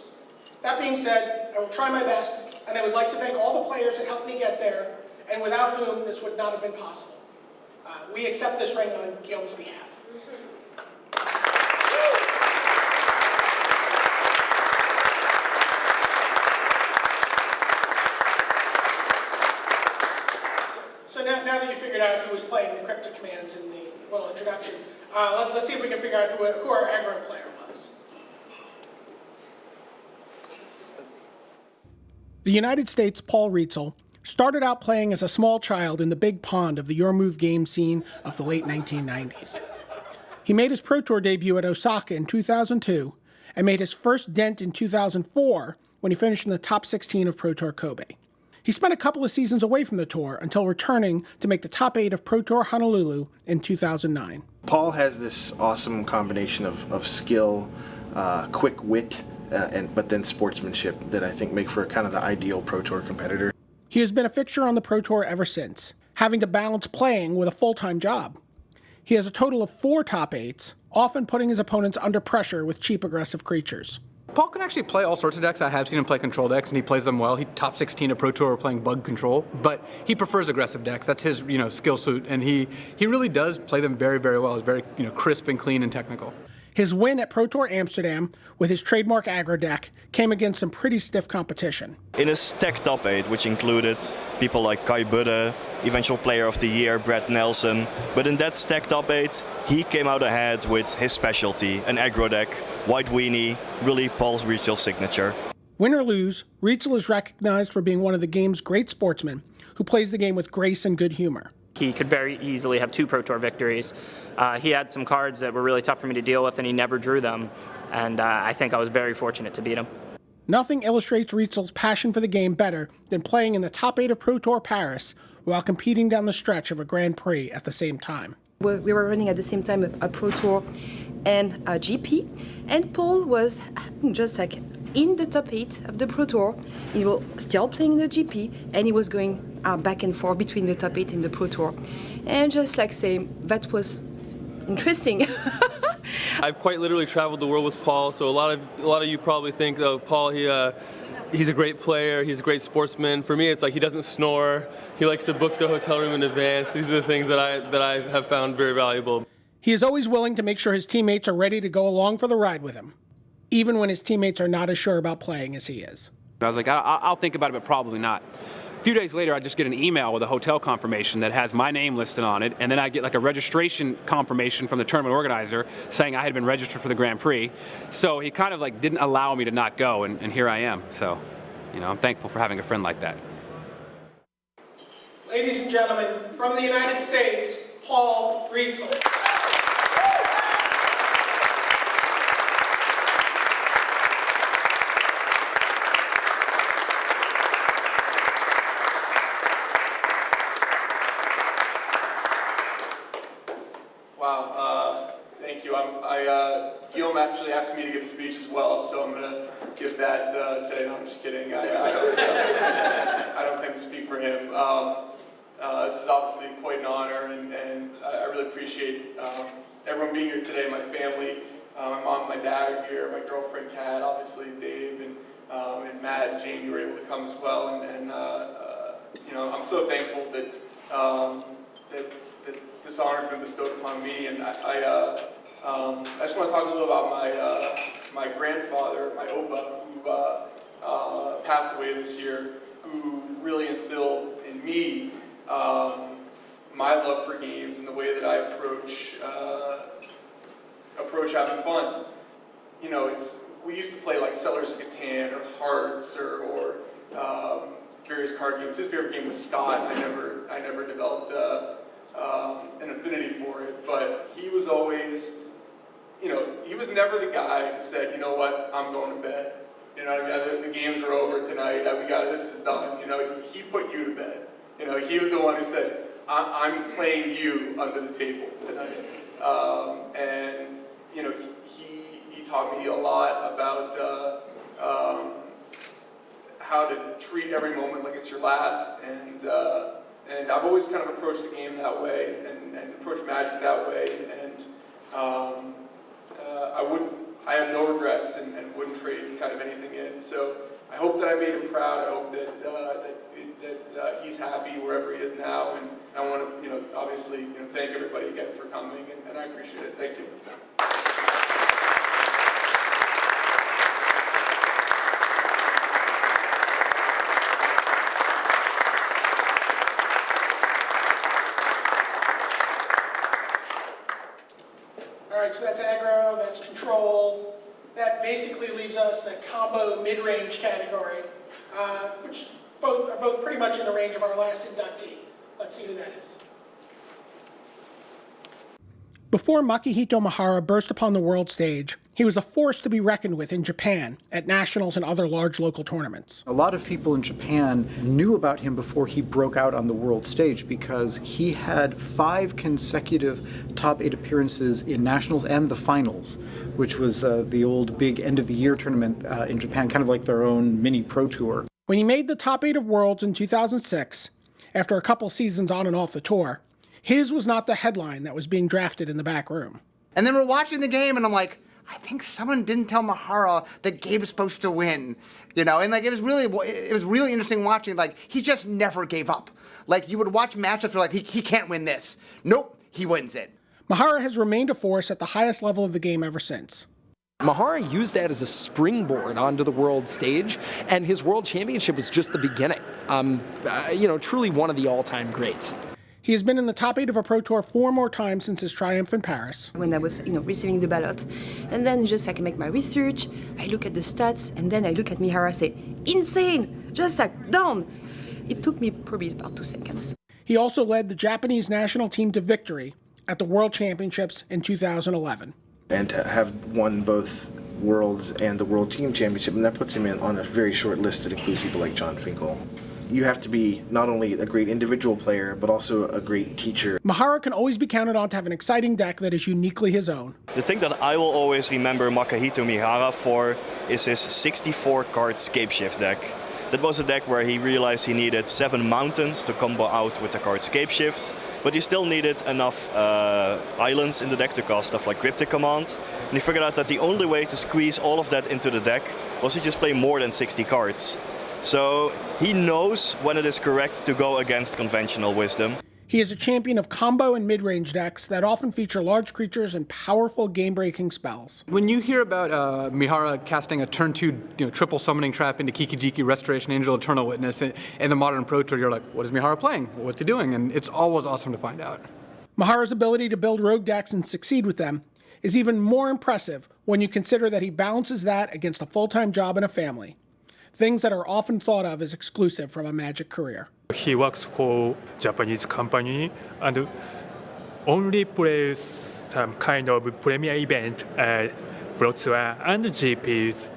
That being said, I will try my best, and I would like to thank all the players that helped me get there, and without whom this would not have been possible. We accept this ring on Guillaume's behalf. Now that you figured out who was playing the cryptic commands in the little introduction, let's see if we can figure out who our aggro player was. The United States' Paul Rietzel started out playing as a small child in the big pond of the Your Move game scene of the late 1990s. He made his Pro Tour debut at Osaka in 2002 and made his first dent in 2004 when he finished in the top 16 of Pro Tour Kobe. He spent a couple of seasons away from the tour until returning to make the top 8 of Pro Tour Honolulu in 2009. Paul has this awesome combination of skill, quick wit, but then sportsmanship that I think make for kind of the ideal Pro Tour competitor. He has been a fixture on the Pro Tour ever since, having to balance playing with a full-time job. He has a total of 4 top 8s, often putting his opponents under pressure with cheap aggressive creatures. Paul can actually play all sorts of decks. I have seen him play control decks, and he plays them well. He top 16 at Pro Tour playing bug control, but he prefers aggressive decks. That's his, skill suit, and he really does play them very, very well. He's very, crisp and clean and technical. His win at Pro Tour Amsterdam with his trademark aggro deck came against some pretty stiff competition. In a stacked top 8, which included people like Kai Budde, eventual player of the year Brett Nelson, but in that stacked top 8, he came out ahead with his specialty, an aggro deck, White Weenie, really Paul's Rietzel signature. Win or lose, Rietzel is recognized for being one of the game's great sportsmen who plays the game with grace and good humor. He could very easily have 2 Pro Tour victories. He had some cards that were really tough for me to deal with, and he never drew them. And I think I was very fortunate to beat him. Nothing illustrates Rietzel's passion for the game better than playing in the top 8 of Pro Tour Paris while competing down the stretch of a Grand Prix at the same time. We were running at the same time a Pro Tour and a GP, and Paul was just like in the top 8 of the Pro Tour. He was still playing the GP, and he was going back and forth between the top 8 and the Pro Tour. And just like saying, that was interesting. I've quite literally traveled the world with Paul, so a lot of you probably think, oh, Paul, he's a great player, he's a great sportsman. For me, it's like he doesn't snore, he likes to book the hotel room in advance. These are the things that I have found very valuable. He is always willing to make sure his teammates are ready to go along for the ride with him, even when his teammates are not as sure about playing as he is. I was like, I'll think about it, but probably not. A few days later, I just get an email with a hotel confirmation that has my name listed on it, and then I get like a registration confirmation from the tournament organizer saying I had been registered for the Grand Prix. So he kind of like didn't allow me to not go, and here I am. So, I'm thankful for having a friend like that. Ladies and gentlemen, from the United States, Paul Rietzel. Thank you. Guillaume actually asked me to give a speech as well, so I'm going to give that today. No, I'm just kidding. I don't claim to speak for him. This is obviously quite an honor, and I really appreciate everyone being here today. My family, my mom and my dad are here, my girlfriend Kat, obviously Dave, and Matt and Jamie were able to come as well. And I'm so thankful that that this honor has been bestowed upon me, and I just want to talk a little about my grandfather, my Opa, who passed away this year, who really instilled in me my love for games and the way that I approach having fun. We used to play like Settlers of Catan or Hearts or various card games. His favorite game was Scott, and I never developed an affinity for it, but he was always, he was never the guy who said, you know what, I'm going to bed. You know what I mean? The games are over tonight. This is done. He put you to bed. He was the one who said, I'm playing you under the table tonight. And he taught me a lot about how to treat every moment like it's your last, and I've always kind of approached the game that way and approached Magic that way, and I have no regrets and wouldn't trade kind of anything in. So I hope that I made him proud. I hope that he's happy wherever he is now, and I want to obviously thank everybody again for coming, and I appreciate it. Thank you. All right, so that's aggro, that's control. That basically leaves us the combo mid-range category, which are both pretty much in the range of our last inductee. Let's see who that is. Before Makihito Mahara burst upon the world stage, he was a force to be reckoned with in Japan at nationals and other large local tournaments. A lot of people in Japan knew about him before he broke out on the world stage because he had 5 consecutive top 8 appearances in nationals and the finals, which was the old big end-of-the-year tournament in Japan, kind of like their own mini pro tour. When he made the top 8 of Worlds in 2006, after a couple seasons on and off the tour, his was not the headline that was being drafted in the back room. And then we're watching the game, and I'm like, I think someone didn't tell Mahara that Gabe's supposed to win, you know, and like it was really interesting watching. Like he just never gave up. Like you would watch matchups where like he can't win this. Nope, he wins it. Mahara has remained a force at the highest level of the game ever since. Mahara used that as a springboard onto the world stage, and his world championship was just the beginning. Truly one of the all-time greats. He has been in the top 8 of a Pro Tour 4 more times since his triumph in Paris. When I was, receiving the ballot, and then just like I make my research, I look at the stats, and then I look at Mihara, say, insane, just like down. It took me probably about 2 seconds. He also led the Japanese national team to victory at the World Championships in 2011. And to have won both Worlds and the World Team Championship, and that puts him on a very short list that includes people like John Finkel. You have to be not only a great individual player, but also a great teacher. Mahara can always be counted on to have an exciting deck that is uniquely his own. The thing that I will always remember Makahito Mihara for is his 64-card Scapeshift deck. That was a deck where he realized he needed 7 mountains to combo out with the card Scapeshift, but he still needed enough islands in the deck to cast stuff like Cryptic Command. And he figured out that the only way to squeeze all of that into the deck was to just play more than 60 cards. So he knows when it is correct to go against conventional wisdom. He is a champion of combo and mid-range decks that often feature large creatures and powerful game-breaking spells. When you hear about Mihara casting a turn 2 triple summoning trap into Kikijiki, Restoration Angel, Eternal Witness in the modern Pro Tour, you're like, what is Mihara playing? What's he doing? And it's always awesome to find out. Mahara's ability to build rogue decks and succeed with them is even more impressive when you consider that he balances that against a full-time job and a family. Things that are often thought of as exclusive from a Magic career. He works for Japanese company and only plays some kind of premier event, Pro Tour and GPs.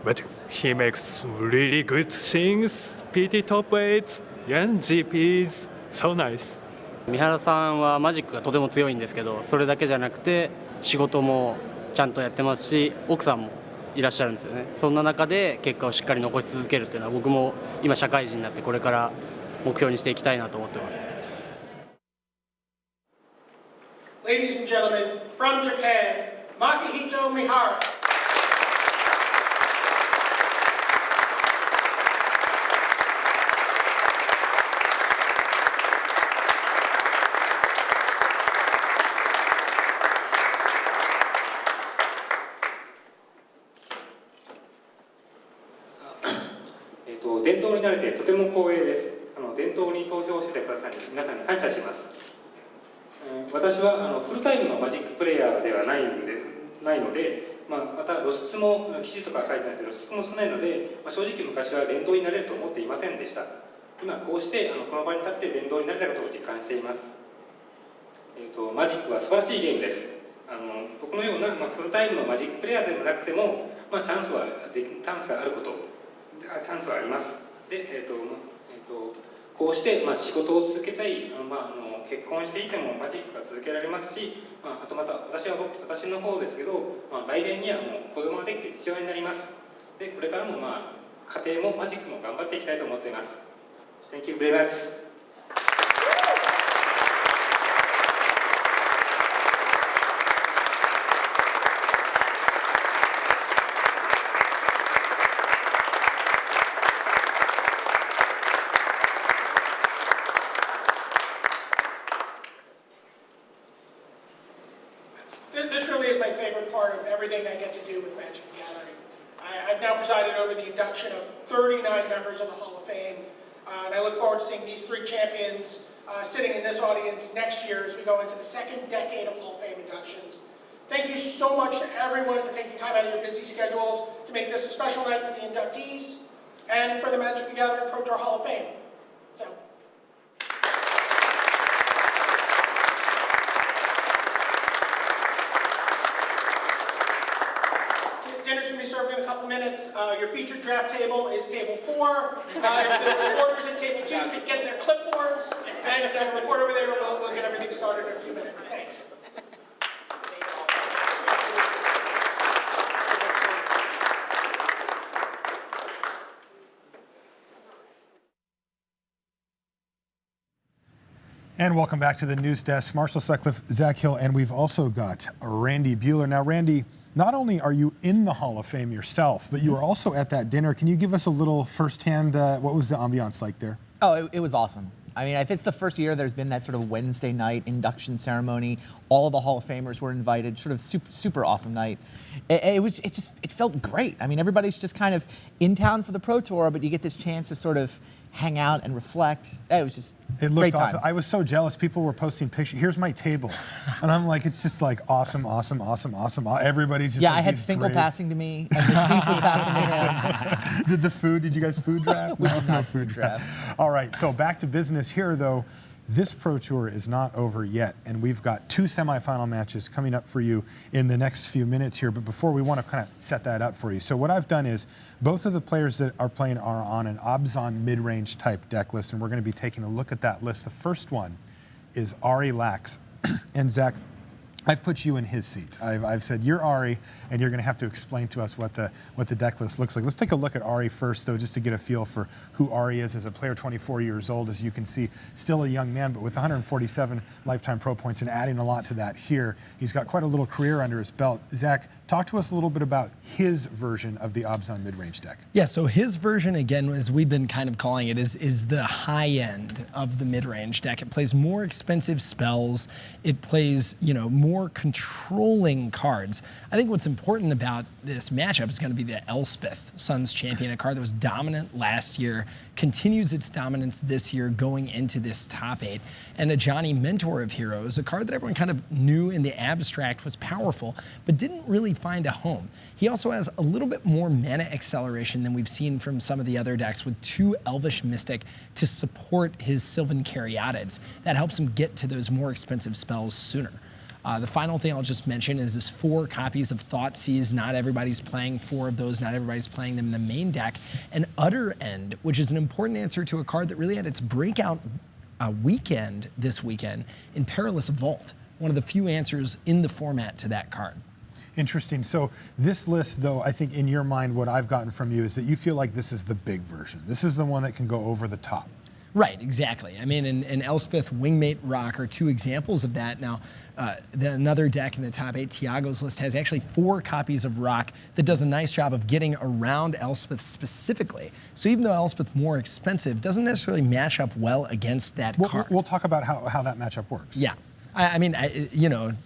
But he makes really good things, PT top 8s and GPs, so nice. 三原さんはマジックがとても強いんですけど、それだけじゃなくて仕事もちゃんとやってますし、奥さんもいらっしゃるんですよね。そんな中で結果をしっかり残し続けるっていうのは僕も今社会人になってこれから目標にしていきたいなと思ってます。Ladies and gentlemen, from Japan, Makahito Mihara.「伝統になれてとても光栄です。伝統に投票してくださり皆さんに感謝します。私はフルタイムのマジックプレイヤーではないので、また露出も記事とか書いてないけど露出も少ないので、正直昔は伝統になれると思っていませんでした。今こうしてこの場に立って伝統になれたことを実感しています。マジックは素晴らしいゲームです。僕のようなフルタイムのマジックプレイヤーでなくても、チャンスがあること、チャンスはあります。で、こうして仕事を続けたい、結婚していてもマジックが続けられますし、あとまた私の方ですけど、来年にはもう子供ができて父親になります。で、これからも家庭もマジックも頑張っていきたいと思っています。Thank you very much. This really is my favorite part of everything I get to do with Magic the Gathering. I've now presided over the induction of 39 members of the Hall of Fame, and I look forward to seeing these 3 champions sitting in this audience next year as we go into the 2nd decade of Hall of Fame inductions. Thank you so much to everyone for taking time out of your busy schedules to make this a special night for the inductees and for the Magic the Gathering Pro Tour Hall of Fame. So. Dinner's going to be served in a couple minutes. Your featured draft table is table 4. If the reporters at table 2 could get their clipboards, and the report over there, we'll get everything started in a few minutes. Thanks. And welcome back to the news desk. Marshall Sutcliffe, Zach Hill, and we've also got Randy Buehler. Now, Randy, not only are you in the Hall of Fame yourself, but you were also at that dinner. Can you give us a little firsthand, what was the ambiance like there? Oh, it was awesome. I mean, if it's the first year there's been that sort of Wednesday night induction ceremony, all of the Hall of Famers were invited, sort of super awesome night. It felt great. I mean, everybody's just kind of in town for the Pro Tour, but you get this chance to sort of hang out and reflect. It was just It looked great time. awesome. I was so jealous. People were posting pictures. Here's my table. And I'm like, it's just like awesome. Everybody's just yeah, like, I had these Finkel great- passing to me, and the Seif was passing to him. Did you guys food draft? We did No not food draft. All right, so back to business here though. This Pro Tour is not over yet, and we've got 2 semifinal matches coming up for you in the next few minutes here. But before, we want to kind of set that up for you. So what I've done is, both of the players that are playing are on an Obzon mid-range type deck list, and we're going to be taking a look at that list. The first one is Ari Lax. And Zach, I've put you in his seat. I've said, you're Ari, and you're going to have to explain to us what the deck list looks like. Let's take a look at Ari first, though, just to get a feel for who Ari is as a player, 24 years old, as you can see, still a young man, but with 147 lifetime pro points and adding a lot to that here. He's got quite a little career under his belt. Zach, talk to us a little bit about his version of the Obzon mid-range deck. Yeah, so his version, again, as we've been kind of calling it, is the high end of the mid-range deck. It plays more expensive spells. It plays, more controlling cards. I think what's important about this matchup is going to be the Elspeth, Suns champion, a card that was dominant last year, continues its dominance this year going into this top 8. And a Johnny, Mentor of Heroes, a card that everyone kind of knew in the abstract was powerful, but didn't really find a home. He also has a little bit more mana acceleration than we've seen from some of the other decks, with 2 Elvish Mystic to support his Sylvan Caryatids. That helps him get to those more expensive spells sooner. The final thing I'll just mention is this 4 copies of Thoughtseize. Not everybody's playing 4 of those. Not everybody's playing them in the main deck. And Utter End, which is an important answer to a card that really had its breakout weekend this weekend in Perilous Vault. One of the few answers in the format to that card. Interesting. So this list, though, I think in your mind, what I've gotten from you is that you feel like this is the big version. This is the one that can go over the top. Right, exactly. I mean, and Elspeth, Wingmate Rock are 2 examples of that. Now, another deck in the top 8, Tiago's list, has actually 4 copies of Rock that does a nice job of getting around Elspeth specifically. So even though Elspeth's more expensive, doesn't necessarily match up well against that card. We'll talk about how that matchup works. Yeah. I mean,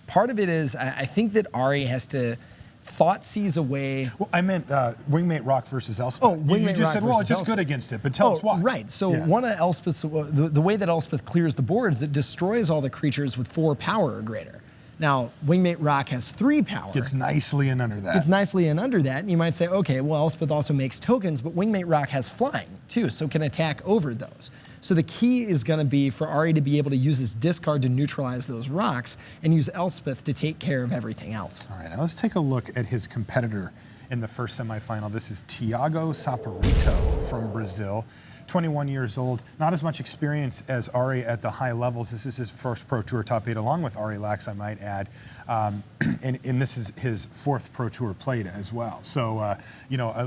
part of it is I think that Ari has to Thoughtseize away. Well, I meant Wingmate Rock versus Elspeth. Oh, Wingmate you just Rock said, well, versus it's just Elspeth. good against it, but tell us why. Right. So one of Elspeth's, the way that Elspeth clears the board is it destroys all the creatures with 4 power or greater. Now, Wingmate Rock has 3 power. Gets nicely in under that. Gets nicely in under that. And you might say, okay, well, Elspeth also makes tokens, but Wingmate Rock has flying too, so can attack over those. So the key is going to be for Ari to be able to use his discard to neutralize those rocks and use Elspeth to take care of everything else. All right, now let's take a look at his competitor in the first semifinal. This is Tiago Saporito from Brazil. 21 years old, not as much experience as Ari at the high levels. This is his first Pro Tour top 8, along with Ari Lax, I might add. And this is his 4th Pro Tour played as well. So, a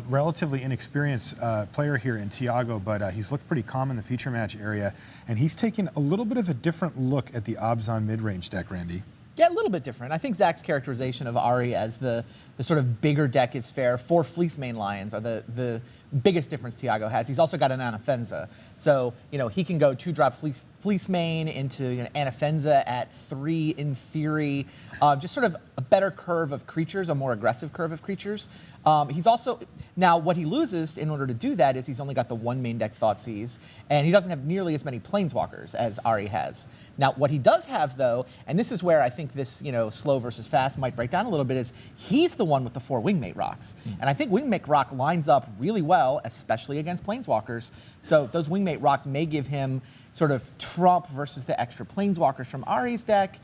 relatively inexperienced player here in Tiago, but he's looked pretty calm in the feature match area. And he's taking a little bit of a different look at the Obzon mid-range deck, Randy. Yeah, a little bit different. I think Zach's characterization of Ari as the sort of bigger deck is fair. 4 Fleece Mane Lions are the biggest difference Tiago has. He's also got an Anafenza. So, he can go 2-drop Fleece Mane into Anafenza at 3 in theory. Just sort of a better curve of creatures, a more aggressive curve of creatures. He's also, now what he loses in order to do that is he's only got the 1 main deck Thoughtseize, and he doesn't have nearly as many Planeswalkers as Ari has. Now, what he does have, though, and this is where I think this, slow versus fast might break down a little bit, is he's the one with the 4 Wingmate Rocks. And I think Wingmate Rock lines up really well, especially against Planeswalkers. So those Wingmate Rocks may give him sort of trump versus the extra Planeswalkers from Ari's deck,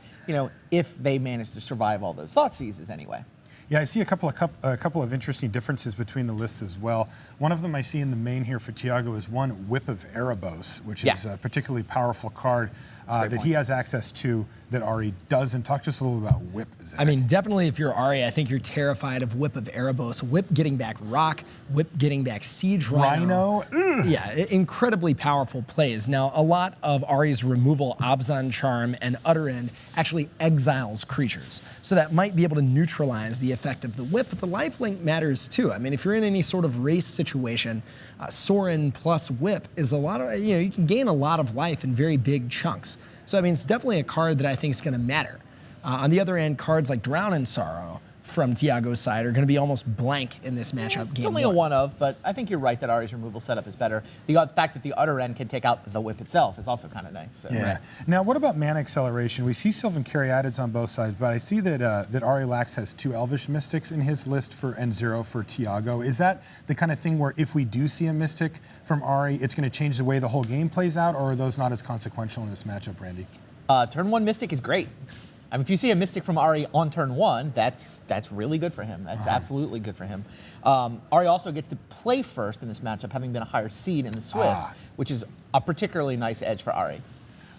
if they manage to survive all those Thoughtseizes anyway. Yeah, I see a couple of interesting differences between the lists as well. One of them I see in the main here for Tiago is 1 Whip of Erebos, which is a particularly powerful card that he has access to that Ari doesn't. Talk to us a little bit about Whip, Zach. I mean, definitely if you're Ari, I think you're terrified of Whip of Erebos. Whip getting back Rock, Whip getting back Siege Rhino. Yeah, incredibly powerful plays. Now, a lot of Ari's removal, Abzan Charm and Utter End, actually exiles creatures. So that might be able to neutralize the effect of the Whip, but the lifelink matters too. I mean, if you're in any sort of race situation, Sorin plus Whip is a lot of, you can gain a lot of life in very big chunks. So, I mean, it's definitely a card that I think is going to matter. On the other end, cards like Drown in Sorrow from Tiago's side are going to be almost blank in this matchup. It's only a one of, but I think you're right that Ari's removal setup is better. The fact that the Utter End can take out the Whip itself is also kind of nice. So. Yeah. Now, what about Mana Acceleration? We see Sylvan Caryatids on both sides, but I see that that Ari Lax has 2 Elvish Mystics in his list and 0 for Tiago. Is that the kind of thing where if we do see a Mystic from Ari, it's going to change the way the whole game plays out, or are those not as consequential in this matchup, Randy? Turn 1 Mystic is great. I mean, if you see a Mystic from Ari on turn 1, that's really good for him. That's absolutely good for him. Ari also gets to play first in this matchup, having been a higher seed in the Swiss, which is a particularly nice edge for Ari.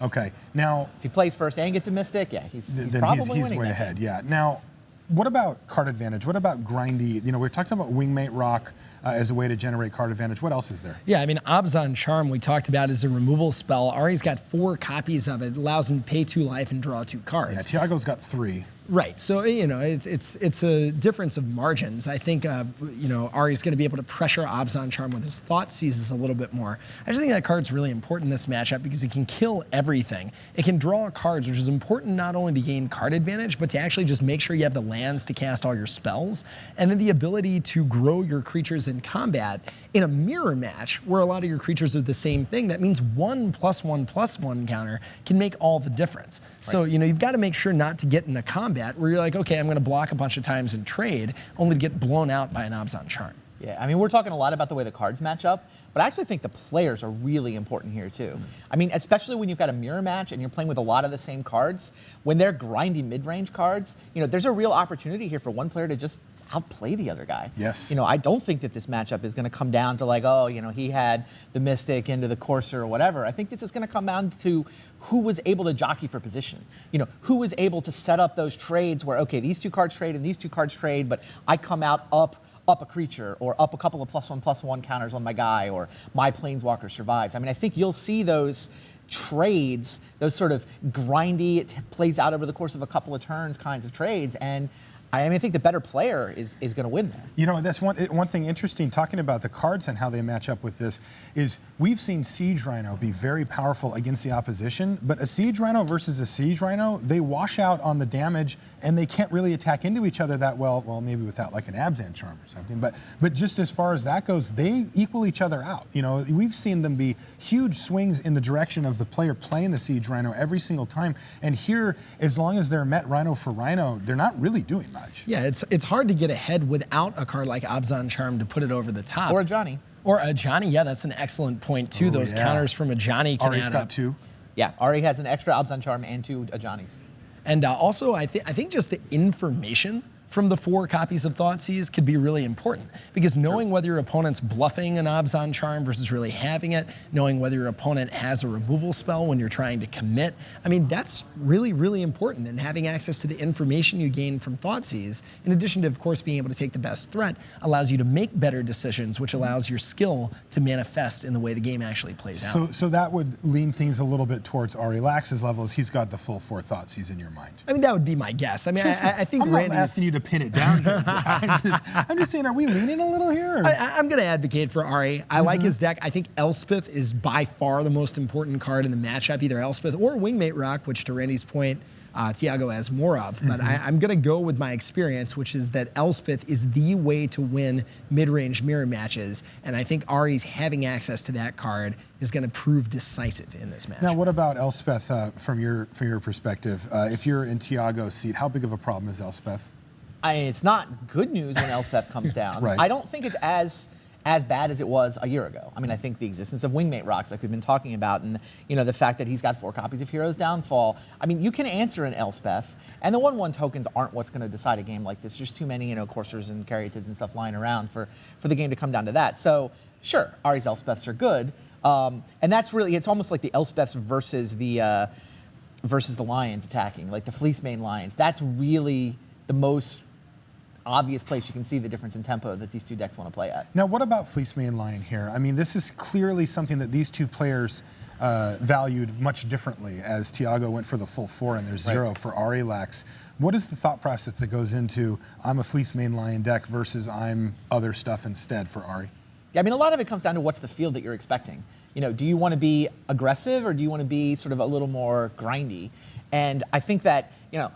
Okay, now... If he plays first and gets a Mystic, yeah, he's probably winning. He's way ahead, yeah. Now, what about card advantage? What about grindy? We're talking about Wingmate Rock as a way to generate card advantage. What else is there? Yeah, I mean, Abzan Charm we talked about is a removal spell. Ari's got 4 copies of it. It allows him to pay 2 life and draw 2 cards. Yeah, Tiago's got 3. Right. So, it's a difference of margins. I think, Ari's going to be able to pressure Abzan Charm with his Thought Seizes a little bit more. I just think that card's really important in this matchup because it can kill everything. It can draw cards, which is important not only to gain card advantage, but to actually just make sure you have the lands to cast all your spells, and then the ability to grow your creatures in combat. In a mirror match, where a lot of your creatures are the same thing, that means 1+1/+1 counter can make all the difference. Right. So, you've got to make sure not to get in a combat where you're like, okay, I'm going to block a bunch of times and trade, only to get blown out by an Abzan Charm. Yeah, I mean, we're talking a lot about the way the cards match up, but I actually think the players are really important here too. I mean, especially when you've got a mirror match and you're playing with a lot of the same cards, when they're grindy mid-range cards, there's a real opportunity here for one player to just outplay the other guy. Yes. I don't think that this matchup is going to come down to like, he had the Mystic into the Courser or whatever. I think this is going to come down to who was able to jockey for position. Who was able to set up those trades where, okay, these 2 cards trade and these 2 cards trade, but I come out up a creature or up a couple of +1/+1 counters on my guy, or my Planeswalker survives. I mean, I think you'll see those trades, those sort of grindy, it plays out over the course of a couple of turns kinds of trades, and I think the better player is going to win there. That's one thing interesting, talking about the cards and how they match up with this, is we've seen Siege Rhino be very powerful against the opposition, but a Siege Rhino versus a Siege Rhino, they wash out on the damage and they can't really attack into each other that well maybe without like an Abzan Charm or something, but just as far as that goes, they equal each other out. We've seen them be huge swings in the direction of the player playing the Siege Rhino every single time, and here, as long as they're met Rhino for Rhino, they're not really doing much. Yeah, it's hard to get ahead without a card like Abzan Charm to put it over the top. Or a Johnny. Or a Johnny, yeah, that's an excellent point too. Those counters from a Johnny can Ari's got 2. Yeah, Ari has an extra Abzan Charm and 2 Johnnies. And also, I think just the information from the 4 copies of Thoughtseize could be really important, because knowing whether your opponent's bluffing an Abzan Charm versus really having it, knowing whether your opponent has a removal spell when you're trying to commit, I mean, that's really, really important. And having access to the information you gain from Thoughtseize, in addition to, of course, being able to take the best threat, allows you to make better decisions, which allows your skill to manifest in the way the game actually plays out. So that would lean things a little bit towards Ari Lax's levels. He's got the full 4 Thoughtseize in your mind. I mean, that would be my guess. I mean, I think I'm not asking you to pin it down here. So I'm just saying, are we leaning a little here? I'm going to advocate for Ari. I like his deck. I think Elspeth is by far the most important card in the matchup, either Elspeth or Wingmate Rock, which to Randy's point, Tiago has more of. But I'm going to go with my experience, which is that Elspeth is the way to win mid-range mirror matches. And I think Ari's having access to that card is going to prove decisive in this match. Now, what about Elspeth from your perspective? If you're in Tiago's seat, how big of a problem is Elspeth? It's not good news when Elspeth comes down. Right. I don't think it's as bad as it was a year ago. I mean, I think the existence of Wingmate Rocks, like we've been talking about, and the fact that he's got 4 copies of Hero's Downfall. I mean, you can answer an Elspeth, and the 1/1 tokens aren't what's going to decide a game like this. There's too many, Coursers and Caryatids and stuff lying around for the game to come down to that. So, sure, Ari's Elspeths are good, and that's really, it's almost like the Elspeths versus the versus the Lions attacking, like the Fleece Mane Lions. That's really the most obvious place you can see the difference in tempo that these two decks want to play at. Now, what about Fleece Mane Lion here? I mean, this is clearly something that these two players valued much differently, as Tiago went for the full 4 and there's 0 for Arilax. What is the thought process that goes into I'm a Fleece Mane Lion deck versus I'm other stuff instead for Ari? Yeah, I mean, a lot of it comes down to what's the field that you're expecting. You know, do you want to be aggressive or do you want to be sort of a little more grindy? And I think that, you know,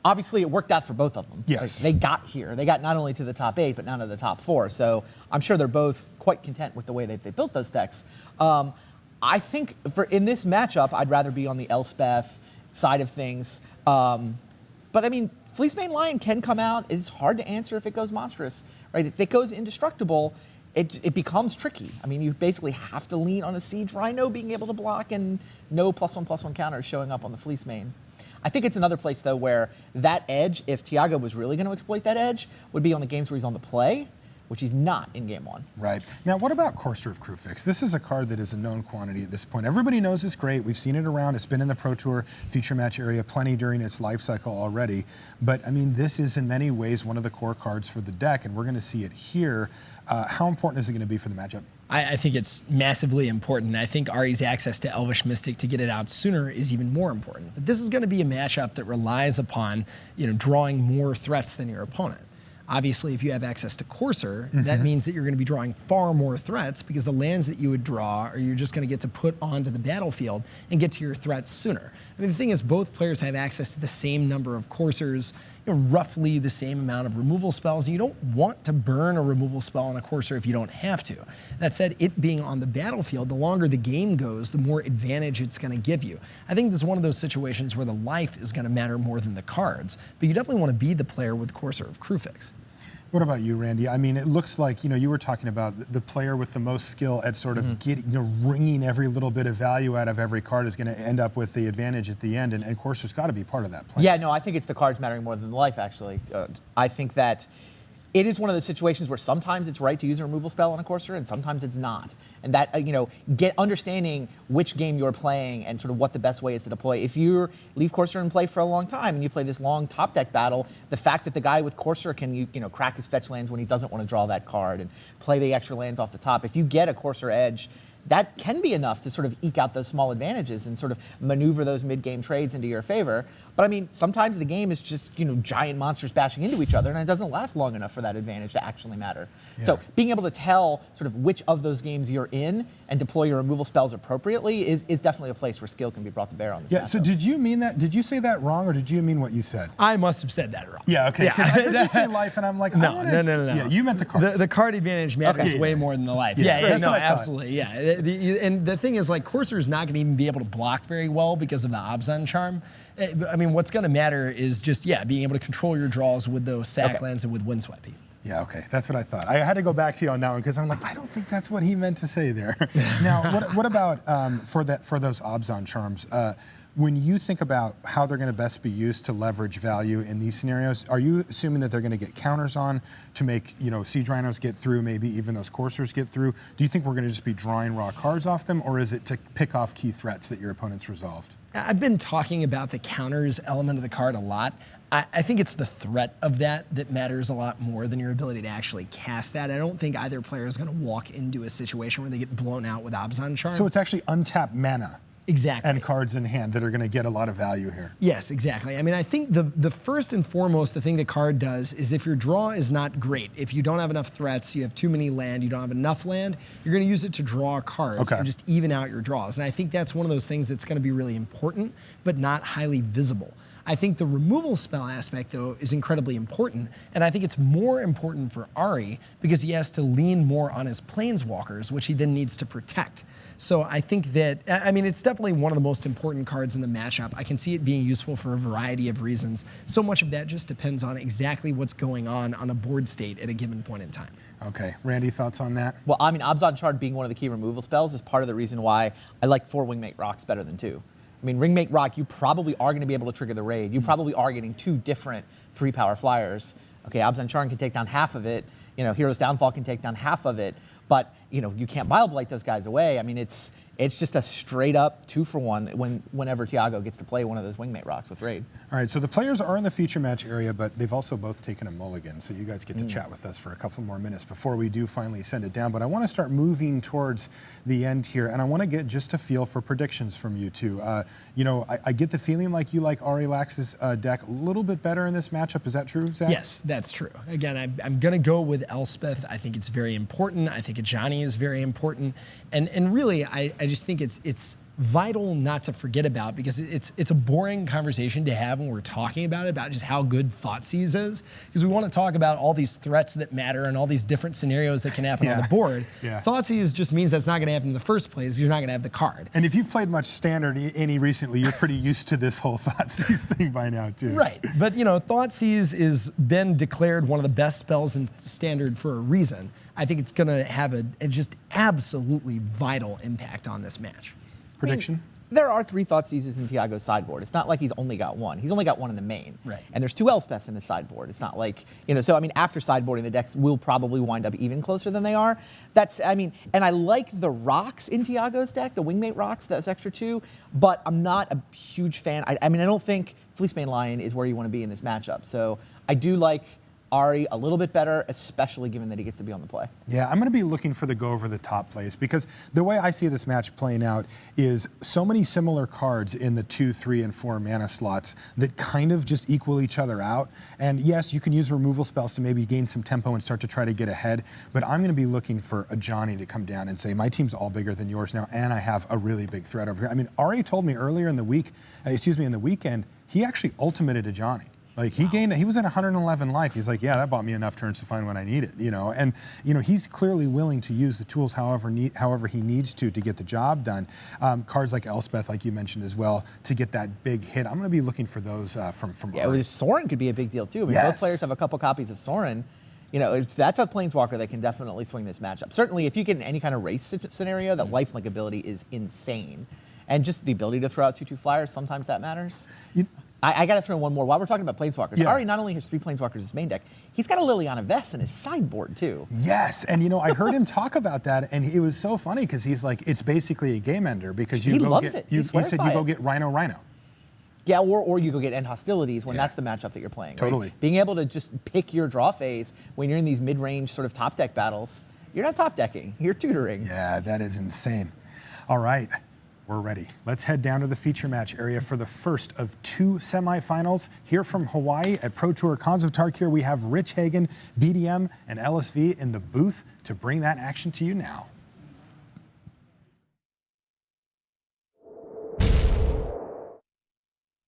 obviously it worked out for both of them. Yes. Like, they got here. They got not only to the top 8, but now to the top 4. So I'm sure they're both quite content with the way that they built those decks. I think in this matchup, I'd rather be on the Elspeth side of things. But I mean, Fleece Mane Lion can come out. It's hard to answer if it goes monstrous, right? If it goes indestructible, it becomes tricky. I mean, you basically have to lean on a Siege Rhino being able to block and no +1/+1 counters showing up on the Fleece Mane. I think it's another place, though, where that edge, if Tiago was really going to exploit that edge, would be on the games where he's on the play, which he's not in game 1. Right. Now, what about Courser of Crewfix? This is a card that is a known quantity at this point. Everybody knows it's great. We've seen it around. It's been in the Pro Tour feature match area plenty during its life cycle already. But, I mean, this is in many ways one of the core cards for the deck, and we're going to see it here. How important is it going to be for the matchup? I think it's massively important. I think Ari's access to Elvish Mystic to get it out sooner is even more important. But this is going to be a matchup that relies upon, you know, drawing more threats than your opponent. Obviously, if you have access to Courser, that means that you're going to be drawing far more threats because the lands that you would draw are you're just going to get to put onto the battlefield and get to your threats sooner. I mean, the thing is, both players have access to the same number of Coursers, you know, roughly the same amount of removal spells. And you don't want to burn a removal spell on a Courser if you don't have to. That said, it being on the battlefield, the longer the game goes, the more advantage it's going to give you. I think this is one of those situations where the life is going to matter more than the cards, but you definitely want to be the player with Courser of Crewfix. What about you, Randy? I mean, it looks like, you know, you were talking about the player with the most skill at sort of getting, you know, wringing every little bit of value out of every card is going to end up with the advantage at the end, and Courser's got to be part of that plan. Yeah, no, I think it's the cards mattering more than the life, actually. I think that it is one of those situations where sometimes it's right to use a removal spell on a Courser and sometimes it's not. And that, you know, understanding which game you're playing and sort of what the best way is to deploy. If you leave Courser in play for a long time and you play this long top deck battle, the fact that the guy with Courser can, you know, crack his fetch lands when he doesn't want to draw that card and play the extra lands off the top, if you get a Courser edge, that can be enough to sort of eke out those small advantages and sort of maneuver those mid-game trades into your favor. But I mean, sometimes the game is just, you know, giant monsters bashing into each other, and it doesn't last long enough for that advantage to actually matter. Yeah. So being able to tell sort of which of those games you're in and deploy your removal spells appropriately is definitely a place where skill can be brought to bear on this. Yeah, so did you mean that? Did you say that wrong, or did you mean what you said? I must have said that wrong. Yeah, okay. Because I heard you say life, and I'm like, no. Yeah, you meant the cards. The card advantage matters way more than the life. Yeah, no, absolutely. Yeah, and the thing is, like, Courser is not going to even be able to block very well because of the Abzan charm. I mean, what's going to matter is just, being able to control your draws with those sack lands and with Windswept. Yeah, okay, that's what I thought. I had to go back to you on that one because I'm like, I don't think that's what he meant to say there. Now, what about for those Abzan charms? When you think about how they're going to best be used to leverage value in these scenarios, are you assuming that they're going to get counters on to make, you know, Siege Rhinos get through, maybe even those Coursers get through? Do you think we're going to just be drawing raw cards off them, or is it to pick off key threats that your opponent's resolved? I've been talking about the counters element of the card a lot. I think it's the threat of that matters a lot more than your ability to actually cast that. I don't think either player is going to walk into a situation where they get blown out with Abzan charm. So it's actually untapped mana. Exactly. And cards in hand that are going to get a lot of value here. Yes, exactly. I mean, I think the first and foremost, the thing the card does is if your draw is not great, if you don't have enough threats, you have too many land, you don't have enough land, you're going to use it to draw cards and just even out your draws. And I think that's one of those things that's going to be really important, but not highly visible. I think the removal spell aspect, though, is incredibly important, and I think it's more important for Ari because he has to lean more on his planeswalkers, which he then needs to protect. So I think that, I mean, it's definitely one of the most important cards in the matchup. I can see it being useful for a variety of reasons. So much of that just depends on exactly what's going on a board state at a given point in time. Okay, Randy, thoughts on that? Well, I mean, Abzan Shard being one of the key removal spells is part of the reason why I like 4 Wingmate Rocks better than 2. I mean, Ringmate Rock, you probably are going to be able to trigger the raid. You probably are getting 2 different 3-power flyers. Okay, Abzan Charm can take down half of it. You know, Hero's Downfall can take down half of it. But you can't Bile Blight those guys away. I mean, it's just a straight up 2-for-1 whenever Tiago gets to play one of those Wingmate rocks with Raid. All right, so the players are in the feature match area, but they've also both taken a mulligan, so you guys get to chat with us for a couple more minutes before we do finally send it down. But I want to start moving towards the end here, and I want to get just a feel for predictions from you two. I get the feeling like you like Ari Lax's deck a little bit better in this matchup. Is that true, Zach? Yes, that's true. Again, I'm going to go with Elspeth. I think it's very important. I think Ajani is very important. And really, I just think it's vital not to forget about, because it's a boring conversation to have when we're talking about just how good Thoughtseize is, because we want to talk about all these threats that matter and all these different scenarios that can happen on the board. Yeah. Thoughtseize just means that's not going to happen in the first place. You're not going to have the card. And if you've played much Standard any recently, you're pretty used to this whole Thoughtseize thing by now too. Right, but Thoughtseize is been declared one of the best spells in Standard for a reason. I think it's going to have a just absolutely vital impact on this match. Prediction? There are 3 Thoughtseizes in Tiago's sideboard. It's not like he's only got one. He's only got one in the main. Right. And there's 2 Elspeths in his sideboard. It's not like, so I mean, after sideboarding, the decks will probably wind up even closer than they are. And I like the rocks in Tiago's deck, the Wingmate rocks, that's extra 2, but I'm not a huge fan. I don't think Fleecemane Lion is where you want to be in this matchup. So I do like Ari a little bit better, especially given that he gets to be on the play. Yeah, I'm going to be looking for the go over the top plays, because the way I see this match playing out is so many similar cards in the 2, 3, and 4 mana slots that kind of just equal each other out. And yes, you can use removal spells to maybe gain some tempo and start to try to get ahead, but I'm going to be looking for Ajani to come down and say, my team's all bigger than yours now, and I have a really big threat over here. I mean, Ari told me earlier in the weekend, he actually ultimated Ajani. Like he was at 111 life. He's like, yeah, that bought me enough turns to find what I needed, And he's clearly willing to use the tools however he needs to get the job done. Cards like Elspeth, like you mentioned as well, to get that big hit. I'm going to be looking for those from. Yeah, Sorin could be a big deal too. I mean, both players have a couple copies of Sorin. That's a Planeswalker that can definitely swing this matchup. Certainly, if you get in any kind of race scenario, that lifelink ability is insane, and just the ability to throw out 2/2 flyers, sometimes that matters. I got to throw in one more. While we're talking about Planeswalkers, Ari not only has 3 Planeswalkers in his main deck, he's got a Liliana Vess in his sideboard too. Yes, and I heard him talk about that, and it was so funny because he's like, it's basically a game ender because he loves it. He said you go get Rhino. Yeah, or you go get End Hostilities when that's the matchup that you're playing. Totally. Right? Being able to just pick your draw phase when you're in these mid-range sort of top deck battles, you're not top decking, you're tutoring. Yeah, that is insane. All right. We're ready. Let's head down to the feature match area for the first of 2 semifinals. Here from Hawaii at Pro Tour Cons of Tarkir, we have Rich Hagen, BDM, and LSV in the booth to bring that action to you now.